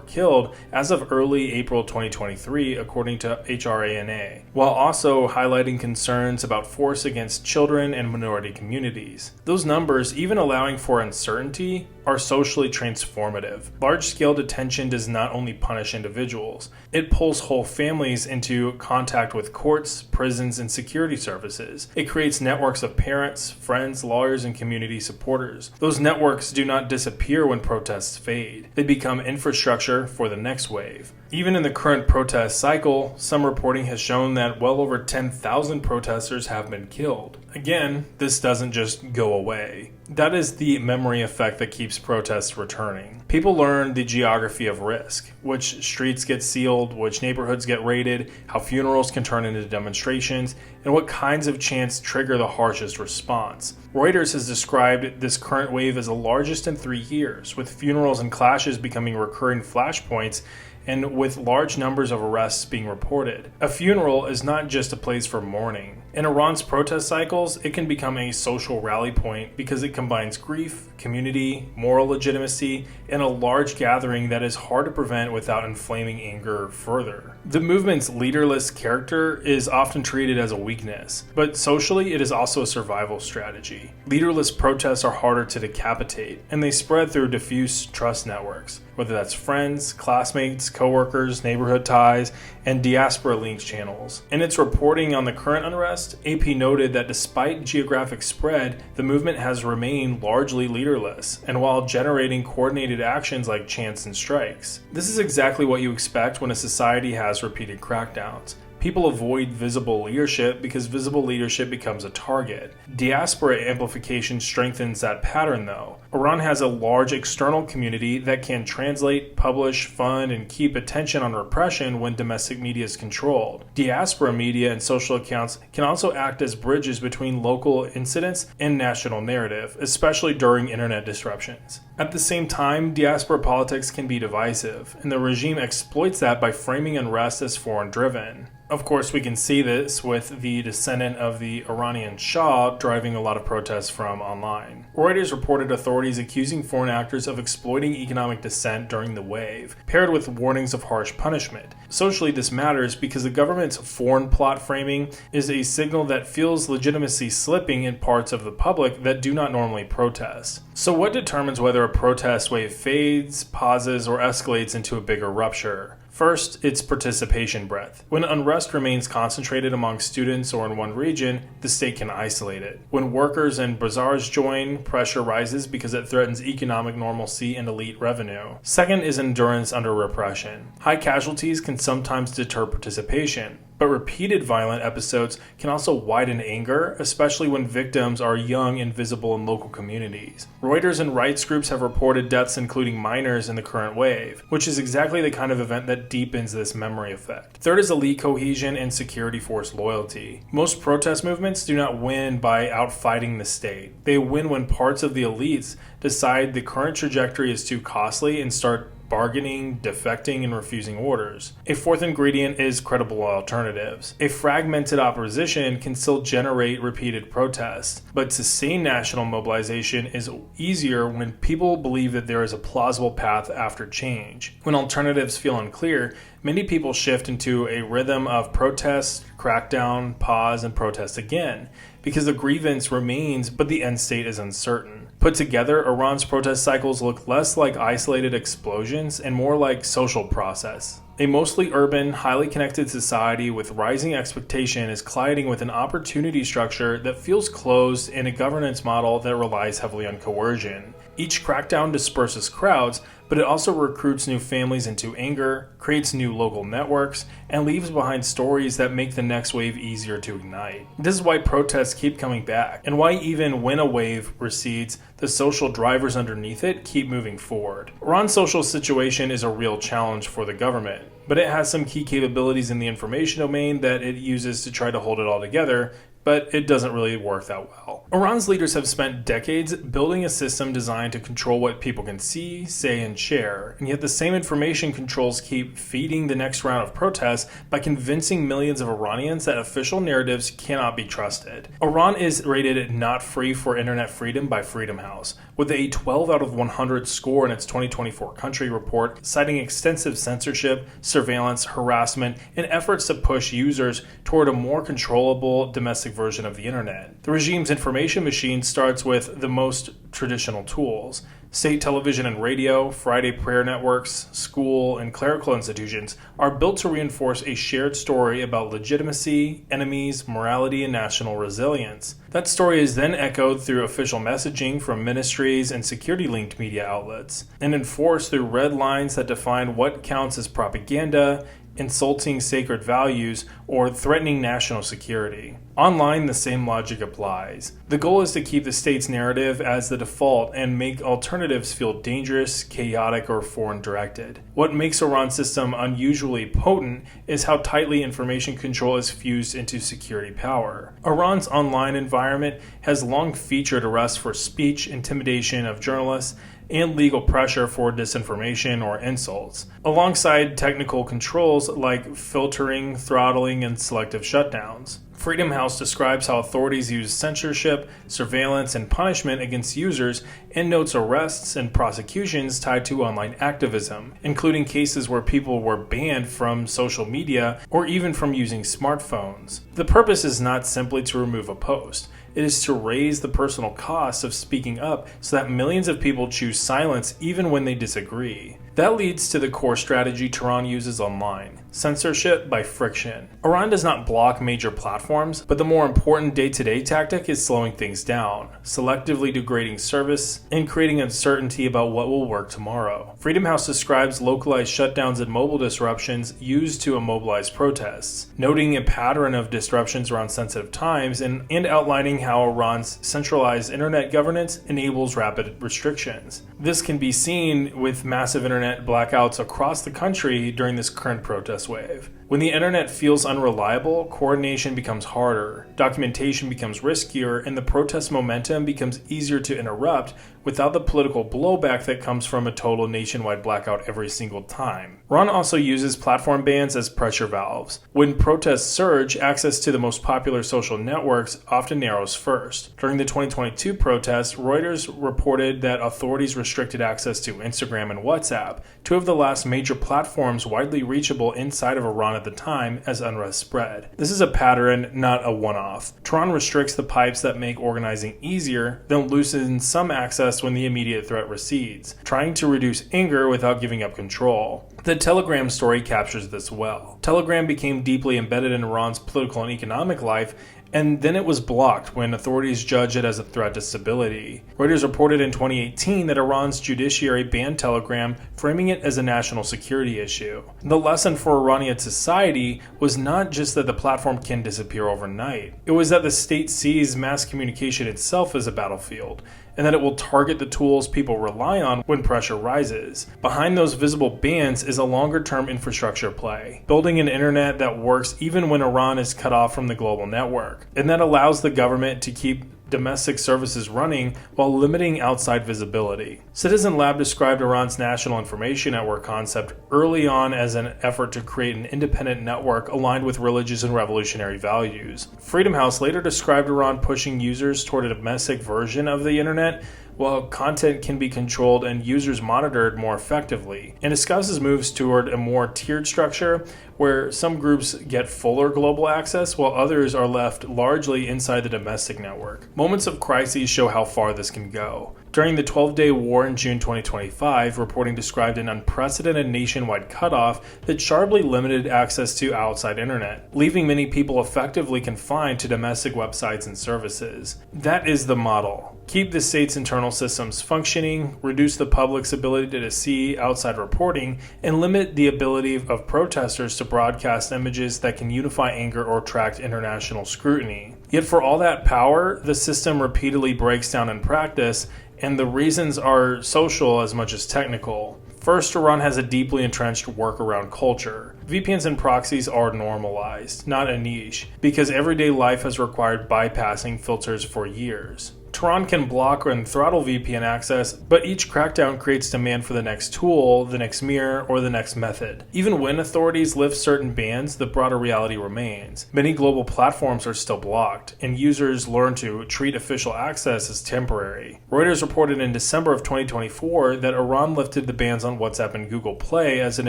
killed, as of early April 2023, according to HRANA, while also highlighting concerns about force against children and minority communities. Those numbers, even allowing for uncertainty, are socially transformative. Large-scale detention does not only punish individuals, it pulls whole families into contact with courts, prisons, and security services. It creates networks of parents, friends, lawyers, and community supporters. Those networks do not disappear when protests fade. They become infrastructure for the next wave. Even in the current protest cycle, some reporting has shown that well over 10,000 protesters have been killed. Again, this doesn't just go away. That is the memory effect that keeps protests returning. People learn the geography of risk, which streets get sealed, which neighborhoods get raided, how funerals can turn into demonstrations, and what kinds of chants trigger the harshest response. Reuters has described this current wave as the largest in 3 years, with funerals and clashes becoming recurring flashpoints and with large numbers of arrests being reported. A funeral is not just a place for mourning. In Iran's protest cycles, it can become a social rally point because it combines grief, community, moral legitimacy, and a large gathering that is hard to prevent without inflaming anger further. The movement's leaderless character is often treated as a weakness, but socially it is also a survival strategy. Leaderless protests are harder to decapitate, and they spread through diffuse trust networks, whether that's friends, classmates, coworkers, neighborhood ties, and diaspora linked channels. In its reporting on the current unrest, unrest, AP noted that despite geographic spread, the movement has remained largely leaderless, and while generating coordinated actions like chants and strikes. This is exactly what you expect when a society has repeated crackdowns. People avoid visible leadership because visible leadership becomes a target. Diaspora amplification strengthens that pattern though. Iran has a large external community that can translate, publish, fund, and keep attention on repression when domestic media is controlled. Diaspora media and social accounts can also act as bridges between local incidents and national narrative, especially during internet disruptions. At the same time, diaspora politics can be divisive, and the regime exploits that by framing unrest as foreign-driven. Of course, we can see this with the descendant of the Iranian Shah driving a lot of protests from online. Reuters reported authorities accusing foreign actors of exploiting economic dissent during the wave, paired with warnings of harsh punishment. Socially, this matters because the government's foreign plot framing is a signal that feels legitimacy slipping in parts of the public that do not normally protest. So what determines whether a protest wave fades, pauses, or escalates into a bigger rupture? First, it's participation breadth. When unrest remains concentrated among students or in one region, the state can isolate it. When workers and bazaars join, pressure rises because it threatens economic normalcy and elite revenue. Second is endurance under repression. High casualties can sometimes deter participation, but repeated violent episodes can also widen anger, especially when victims are young and visible in local communities. Reuters and rights groups have reported deaths including minors in the current wave, which is exactly the kind of event that deepens this memory effect. Third is elite cohesion and security force loyalty. Most protest movements do not win by outfighting the state. They win when parts of the elites decide the current trajectory is too costly and start bargaining, defecting, and refusing orders. A fourth ingredient is credible alternatives. A fragmented opposition can still generate repeated protests, but sustained national mobilization is easier when people believe that there is a plausible path after change. When alternatives feel unclear, many people shift into a rhythm of protest, crackdown, pause, and protest again, because the grievance remains but the end state is uncertain. Put together, Iran's protest cycles look less like isolated explosions and more like social process. A mostly urban, highly connected society with rising expectation is colliding with an opportunity structure that feels closed and a governance model that relies heavily on coercion. Each crackdown disperses crowds, but it also recruits new families into anger, creates new local networks, and leaves behind stories that make the next wave easier to ignite. This is why protests keep coming back, and why even when a wave recedes, the social drivers underneath it keep moving forward. Iran's social situation is a real challenge for the government, but it has some key capabilities in the information domain that it uses to try to hold it all together, but it doesn't really work that well. Iran's leaders have spent decades building a system designed to control what people can see, say, and share, and yet the same information controls keep feeding the next round of protests by convincing millions of Iranians that official narratives cannot be trusted. Iran is rated not free for internet freedom by Freedom House, with a 12 out of 100 score in its 2024 country report, citing extensive censorship, surveillance, harassment, and efforts to push users toward a more controllable domestic version of the internet. The regime's information machine starts with the most traditional tools. State television and radio, Friday prayer networks, school, and clerical institutions are built to reinforce a shared story about legitimacy, enemies, morality, and national resilience. That story is then echoed through official messaging from ministries and security-linked media outlets, and enforced through red lines that define what counts as propaganda, insulting sacred values, or threatening national security. Online, the same logic applies. The goal is to keep the state's narrative as the default and make alternatives feel dangerous, chaotic, or foreign-directed. What makes Iran's system unusually potent is how tightly information control is fused into security power. Iran's online environment has long featured arrests for speech, intimidation of journalists, and legal pressure for disinformation or insults, alongside technical controls like filtering, throttling, and selective shutdowns. Freedom House describes how authorities use censorship, surveillance, and punishment against users, and notes arrests and prosecutions tied to online activism, including cases where people were banned from social media or even from using smartphones. The purpose is not simply to remove a post. It is to raise the personal costs of speaking up so that millions of people choose silence even when they disagree. That leads to the core strategy Tehran uses online: censorship by friction. Iran does not block major platforms, but the more important day-to-day tactic is slowing things down, selectively degrading service, and creating uncertainty about what will work tomorrow. Freedom House describes localized shutdowns and mobile disruptions used to immobilize protests, noting a pattern of disruptions around sensitive times and outlining how Iran's centralized internet governance enables rapid restrictions. This can be seen with massive internet blackouts across the country during this current protest wave. When the internet feels unreliable, coordination becomes harder, documentation becomes riskier, and the protest momentum becomes easier to interrupt without the political blowback that comes from a total nationwide blackout every single time. Iran also uses platform bans as pressure valves. When protests surge, access to the most popular social networks often narrows first. During the 2022 protests, Reuters reported that authorities restricted access to Instagram and WhatsApp, two of the last major platforms widely reachable inside of Iran at the time as unrest spread. This is a pattern, not a one-off. Tehran restricts the pipes that make organizing easier, then loosens some access when the immediate threat recedes, trying to reduce anger without giving up control. The Telegram story captures this well. Telegram became deeply embedded in Iran's political and economic life, and then it was blocked when authorities judged it as a threat to stability. Reuters reported in 2018 that Iran's judiciary banned Telegram, framing it as a national security issue. The lesson for Iranian society was not just that the platform can disappear overnight. It was that the state sees mass communication itself as a battlefield, and that it will target the tools people rely on when pressure rises. Behind those visible bans is a longer-term infrastructure play, building an internet that works even when Iran is cut off from the global network, and that allows the government to keep domestic services running while limiting outside visibility. Citizen Lab described Iran's National Information Network concept early on as an effort to create an independent network aligned with religious and revolutionary values. Freedom House later described Iran pushing users toward a domestic version of the internet, while content can be controlled and users monitored more effectively, and discusses moves toward a more tiered structure where some groups get fuller global access while others are left largely inside the domestic network. Moments of crises show how far this can go. During the 12-day war in June 2025, reporting described an unprecedented nationwide cutoff that sharply limited access to outside internet, leaving many people effectively confined to domestic websites and services. That is the model. Keep the state's internal systems functioning, reduce the public's ability to see outside reporting, and limit the ability of protesters to broadcast images that can unify anger or attract international scrutiny. Yet for all that power, the system repeatedly breaks down in practice, and the reasons are social as much as technical. First, Iran has a deeply entrenched workaround culture. VPNs and proxies are normalized, not a niche, because everyday life has required bypassing filters for years. Tehran can block and throttle VPN access, but each crackdown creates demand for the next tool, the next mirror, or the next method. Even when authorities lift certain bans, the broader reality remains. Many global platforms are still blocked, and users learn to treat official access as temporary. Reuters reported in December of 2024 that Iran lifted the bans on WhatsApp and Google Play as an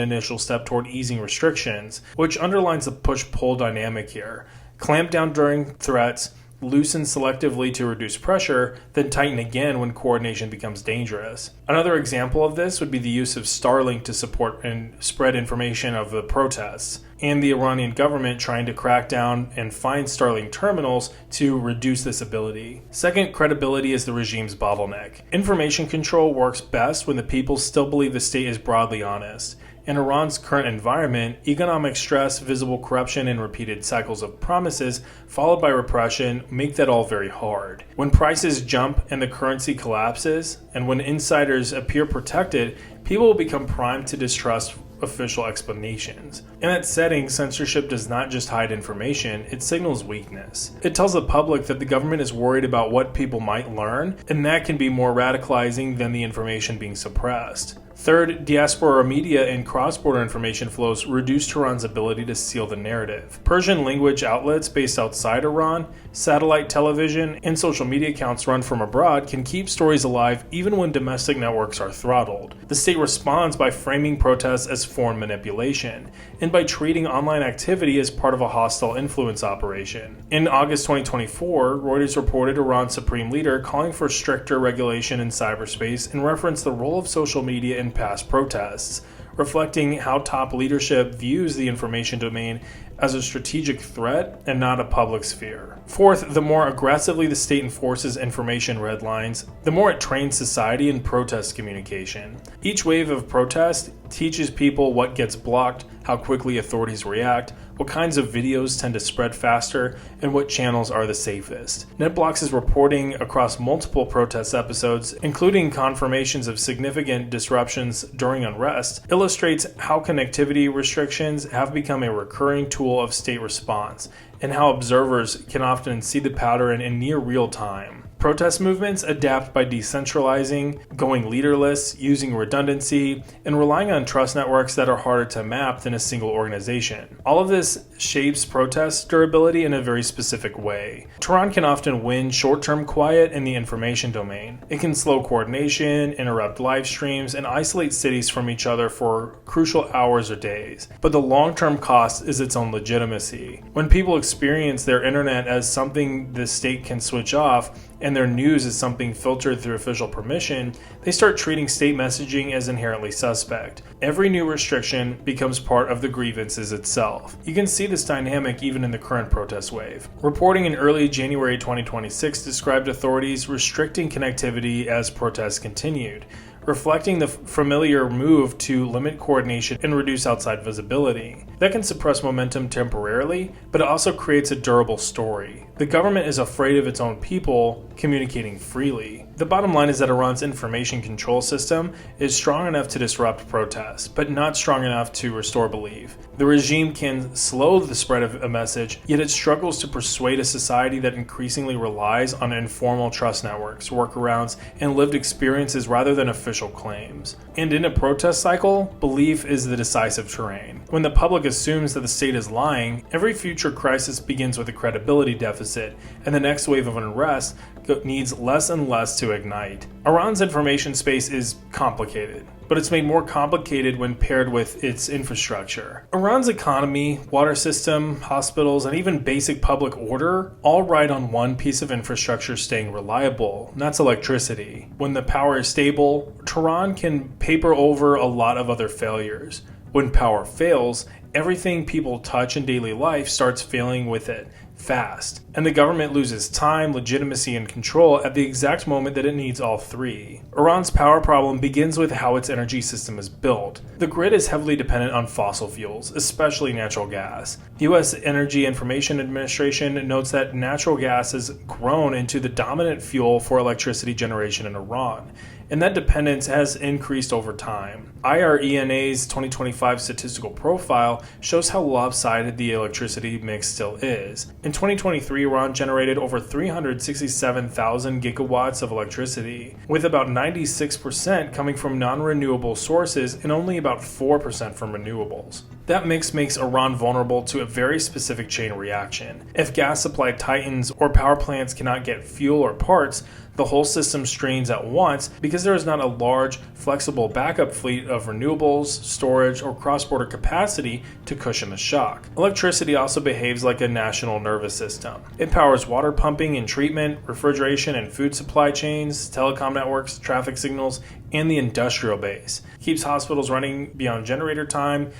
initial step toward easing restrictions, which underlines the push-pull dynamic here. Clamp down during threats, loosen selectively to reduce pressure, then tighten again when coordination becomes dangerous. Another example of this would be the use of Starlink to support and spread information of the protests, and the Iranian government trying to crack down and find Starlink terminals to reduce this ability. Second, credibility is the regime's bottleneck. Information control works best when the people still believe the state is broadly honest. In Iran's current environment, economic stress, visible corruption, and repeated cycles of promises, followed by repression, make that all very hard. When prices jump and the currency collapses, and when insiders appear protected, people will become primed to distrust official explanations. In that setting, censorship does not just hide information, it signals weakness. It tells the public that the government is worried about what people might learn, and that can be more radicalizing than the information being suppressed. Third, diaspora media and cross-border information flows reduce Tehran's ability to seal the narrative. Persian language outlets based outside Iran, satellite television, and social media accounts run from abroad can keep stories alive even when domestic networks are throttled. The state responds by framing protests as foreign manipulation, and by treating online activity as part of a hostile influence operation. In August 2024, Reuters reported Iran's supreme leader calling for stricter regulation in cyberspace and referenced the role of social media in past protests, reflecting how top leadership views the information domain as a strategic threat and not a public sphere. Fourth, the more aggressively the state enforces information red lines, the more it trains society in protest communication. Each wave of protest teaches people what gets blocked, how quickly authorities react, what kinds of videos tend to spread faster, and what channels are the safest. NetBlocks' reporting across multiple protest episodes, including confirmations of significant disruptions during unrest, illustrates how connectivity restrictions have become a recurring tool of state response, and how observers can often see the pattern in near real time. Protest movements adapt by decentralizing, going leaderless, using redundancy, and relying on trust networks that are harder to map than a single organization. All of this shapes protest durability in a very specific way. Tehran can often win short-term quiet in the information domain. It can slow coordination, interrupt live streams, and isolate cities from each other for crucial hours or days. But the long-term cost is its own legitimacy. When people experience their internet as something the state can switch off, and their news is something filtered through official permission, they start treating state messaging as inherently suspect. Every new restriction becomes part of the grievances itself. You can see this dynamic even in the current protest wave. Reporting in early January 2026 described authorities restricting connectivity as protests continued, reflecting the familiar move to limit coordination and reduce outside visibility. That can suppress momentum temporarily, but it also creates a durable story. The government is afraid of its own people communicating freely. The bottom line is that Iran's information control system is strong enough to disrupt protests, but not strong enough to restore belief. The regime can slow the spread of a message, yet it struggles to persuade a society that increasingly relies on informal trust networks, workarounds, and lived experiences rather than official claims. And in a protest cycle, belief is the decisive terrain. When the public assumes that the state is lying, every future crisis begins with a credibility deficit, and the next wave of unrest needs less and less to ignite. Iran's information space is complicated, but it's made more complicated when paired with its infrastructure. Iran's economy, water system, hospitals, and even basic public order all ride on one piece of infrastructure staying reliable, and that's electricity. When the power is stable, Tehran can paper over a lot of other failures. When power fails, everything people touch in daily life starts failing with it, fast. And the government loses time, legitimacy, and control at the exact moment that it needs all three. Iran's power problem begins with how its energy system is built. The grid is heavily dependent on fossil fuels, especially natural gas. The U.S. Energy Information Administration notes that natural gas has grown into the dominant fuel for electricity generation in Iran, and that dependence has increased over time. IRENA's 2025 statistical profile shows how lopsided the electricity mix still is. In 2023, Iran generated over 367,000 gigawatts of electricity, with about 96% coming from non-renewable sources and only about 4% from renewables. That mix makes Iran vulnerable to a very specific chain reaction. If gas supply tightens or power plants cannot get fuel or parts, the whole system strains at once because there is not a large, flexible backup fleet of renewables, storage, or cross-border capacity to cushion the shock. Electricity also behaves like a national nervous system. It powers water pumping and treatment, refrigeration and food supply chains, telecom networks, traffic signals, and the industrial base. It keeps hospitals running beyond generator time,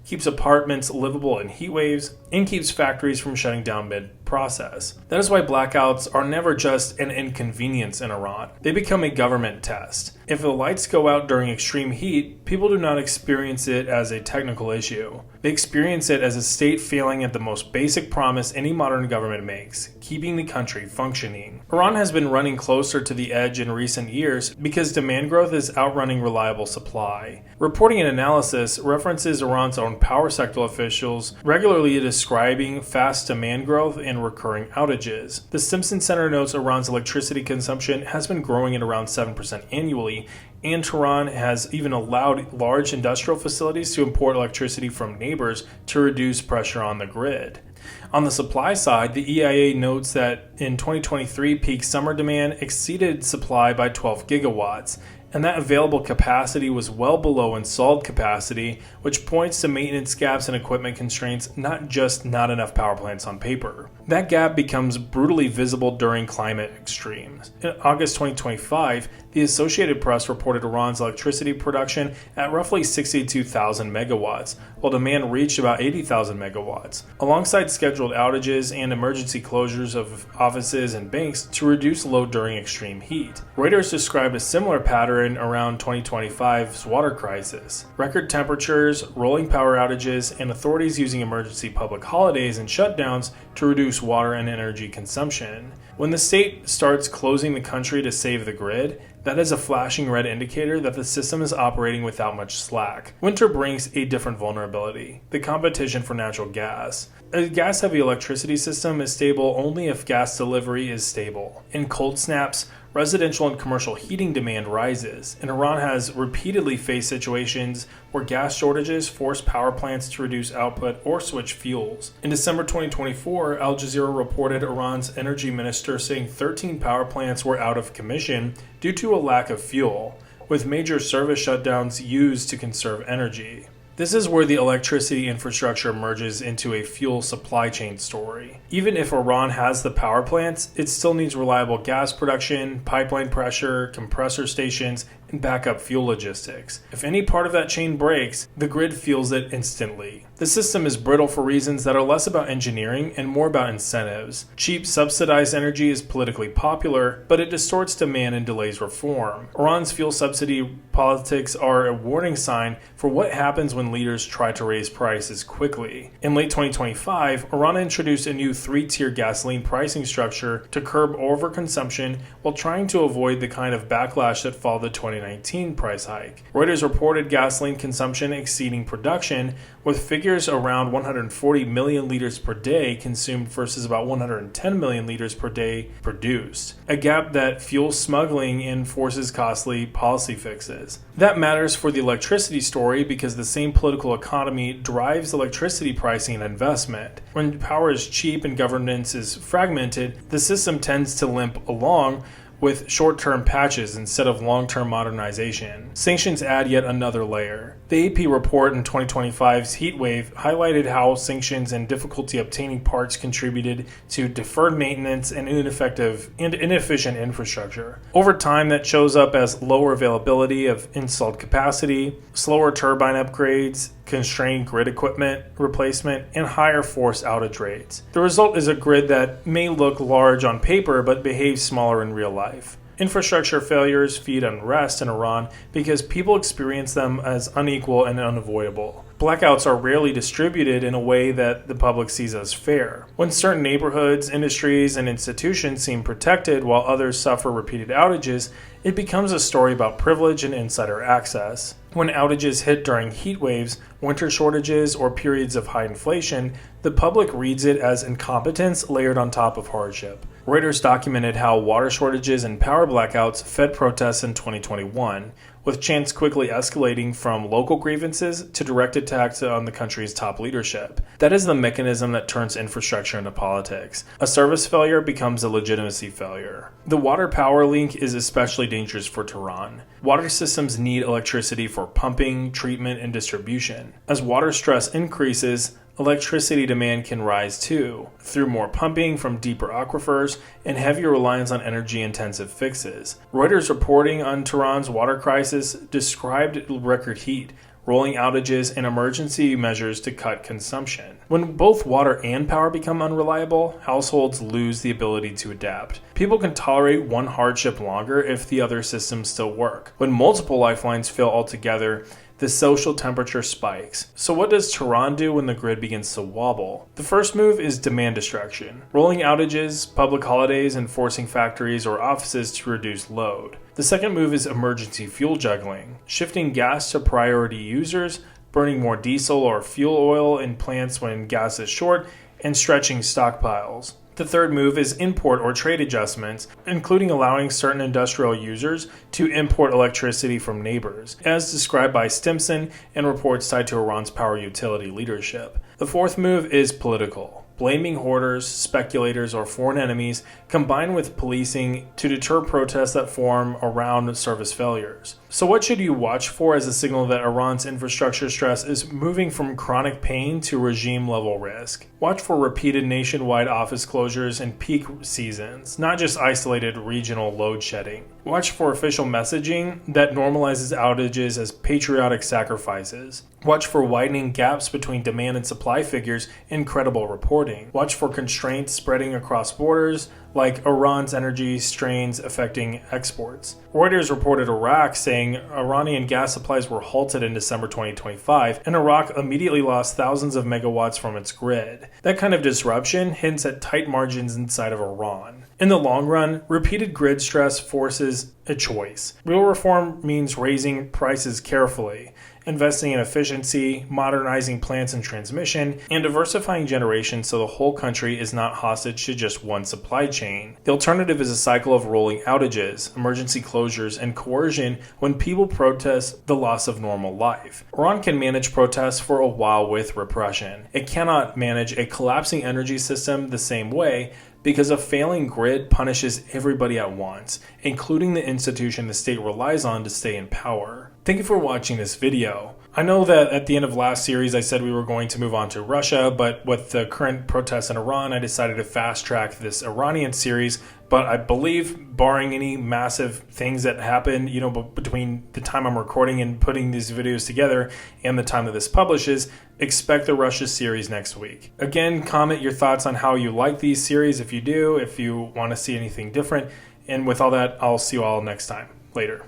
keeps apartments livable in heat waves, and keeps factories from shutting down mid-process. That is why blackouts are never just an inconvenience in Iran. They become a government test. If the lights go out during extreme heat, people do not experience it as a technical issue. They experience it as a state failing at the most basic promise any modern government makes, keeping the country functioning. Iran has been running closer to the edge in recent years because demand growth is outrunning reliable supply. Reporting and analysis references Iran's own power sector officials regularly describing fast demand growth and and recurring outages. The Simpson Center notes Iran's electricity consumption has been growing at around 7% annually, and Tehran has even allowed large industrial facilities to import electricity from neighbors to reduce pressure on the grid. On the supply side, the EIA notes that in 2023, peak summer demand exceeded supply by 12 gigawatts, and that available capacity was well below installed capacity, which points to maintenance gaps and equipment constraints, not just not enough power plants on paper. That gap becomes brutally visible during climate extremes. In August 2025, the Associated Press reported Iran's electricity production at roughly 62,000 megawatts, while demand reached about 80,000 megawatts. Alongside scheduled outages and emergency closures of offices and banks to reduce load during extreme heat. Reuters described a similar pattern around 2025's water crisis. Record temperatures, rolling power outages, and authorities using emergency public holidays and shutdowns to reduce water and energy consumption. When the state starts closing the country to save the grid, that is a flashing red indicator that the system is operating without much slack. Winter brings a different vulnerability: the competition for natural gas. A gas-heavy electricity system is stable only if gas delivery is stable. In cold snaps, residential and commercial heating demand rises, and Iran has repeatedly faced situations where gas shortages force power plants to reduce output or switch fuels. In December 2024, Al Jazeera reported Iran's energy minister saying 13 power plants were out of commission due to a lack of fuel, with major service shutdowns used to conserve energy. This is where the electricity infrastructure merges into a fuel supply chain story. Even if Iran has the power plants, it still needs reliable gas production, pipeline pressure, compressor stations, and backup fuel logistics. If any part of that chain breaks, the grid feels it instantly. The system is brittle for reasons that are less about engineering and more about incentives. Cheap, subsidized energy is politically popular, but it distorts demand and delays reform. Iran's fuel subsidy politics are a warning sign for what happens when leaders try to raise prices quickly. In late 2025, Iran introduced a new three-tier gasoline pricing structure to curb overconsumption while trying to avoid the kind of backlash that followed the 2019 price hike. Reuters reported gasoline consumption exceeding production, with figures around 140 million liters per day consumed versus about 110 million liters per day produced, a gap that fuels smuggling and forces costly policy fixes. That matters for the electricity story because the same political economy drives electricity pricing and investment. When power is cheap and governance is fragmented, the system tends to limp along with short-term patches instead of long-term modernization. Sanctions add yet another layer. The AP report in 2025's heat wave highlighted how sanctions and difficulty obtaining parts contributed to deferred maintenance and ineffective and inefficient infrastructure. Over time, that shows up as lower availability of installed capacity, slower turbine upgrades, constrained grid equipment replacement, and higher forced outage rates. The result is a grid that may look large on paper but behaves smaller in real life. Infrastructure failures feed unrest in Iran because people experience them as unequal and unavoidable. Blackouts are rarely distributed in a way that the public sees as fair. When certain neighborhoods, industries, and institutions seem protected while others suffer repeated outages, it becomes a story about privilege and insider access. When outages hit during heat waves, winter shortages, or periods of high inflation, the public reads it as incompetence layered on top of hardship. Reuters documented how water shortages and power blackouts fed protests in 2021, with chants quickly escalating from local grievances to direct attacks on the country's top leadership. That is the mechanism that turns infrastructure into politics. A service failure becomes a legitimacy failure. The water power link is especially dangerous for Tehran. Water systems need electricity for pumping, treatment, and distribution. As water stress increases, electricity demand can rise too, through more pumping from deeper aquifers and heavier reliance on energy-intensive fixes. Reuters reporting on Tehran's water crisis described record heat, rolling outages, and emergency measures to cut consumption. When both water and power become unreliable, households lose the ability to adapt. People can tolerate one hardship longer if the other systems still work. When multiple lifelines fail altogether, the social temperature spikes. So what does Tehran do when the grid begins to wobble? The first move is demand destruction, rolling outages, public holidays, and forcing factories or offices to reduce load. The second move is emergency fuel juggling, shifting gas to priority users, burning more diesel or fuel oil in plants when gas is short, and stretching stockpiles. The third move is import or trade adjustments, including allowing certain industrial users to import electricity from neighbors, as described by Stimson and reports tied to Iran's power utility leadership. The fourth move is political. Blaming hoarders, speculators, or foreign enemies, combined with policing to deter protests that form around service failures. So what should you watch for as a signal that Iran's infrastructure stress is moving from chronic pain to regime-level risk? Watch for repeated nationwide office closures in peak seasons, not just isolated regional load shedding. Watch for official messaging that normalizes outages as patriotic sacrifices. Watch for widening gaps between demand and supply figures in credible reporting. Watch for constraints spreading across borders, like Iran's energy strains affecting exports. Reuters reported Iraq saying Iranian gas supplies were halted in December 2025, and Iraq immediately lost thousands of megawatts from its grid. That kind of disruption hints at tight margins inside of Iran. In the long run, repeated grid stress forces a choice. Real reform means raising prices carefully, investing in efficiency, modernizing plants and transmission, and diversifying generation so the whole country is not hostage to just one supply chain. The alternative is a cycle of rolling outages, emergency closures, and coercion when people protest the loss of normal life. Iran can manage protests for a while with repression. It cannot manage a collapsing energy system the same way, because a failing grid punishes everybody at once, including the institution the state relies on to stay in power. Thank you for watching this video. I know that at the end of last series I said we were going to move on to Russia, but with the current protests in Iran, I decided to fast track this Iranian series. But I believe, barring any massive things that happen, between the time I'm recording and putting these videos together and the time that this publishes, expect the Russia series next week. Again, comment your thoughts on how you like these series if you do, if you want to see anything different. And with all that, I'll see you all next time. Later.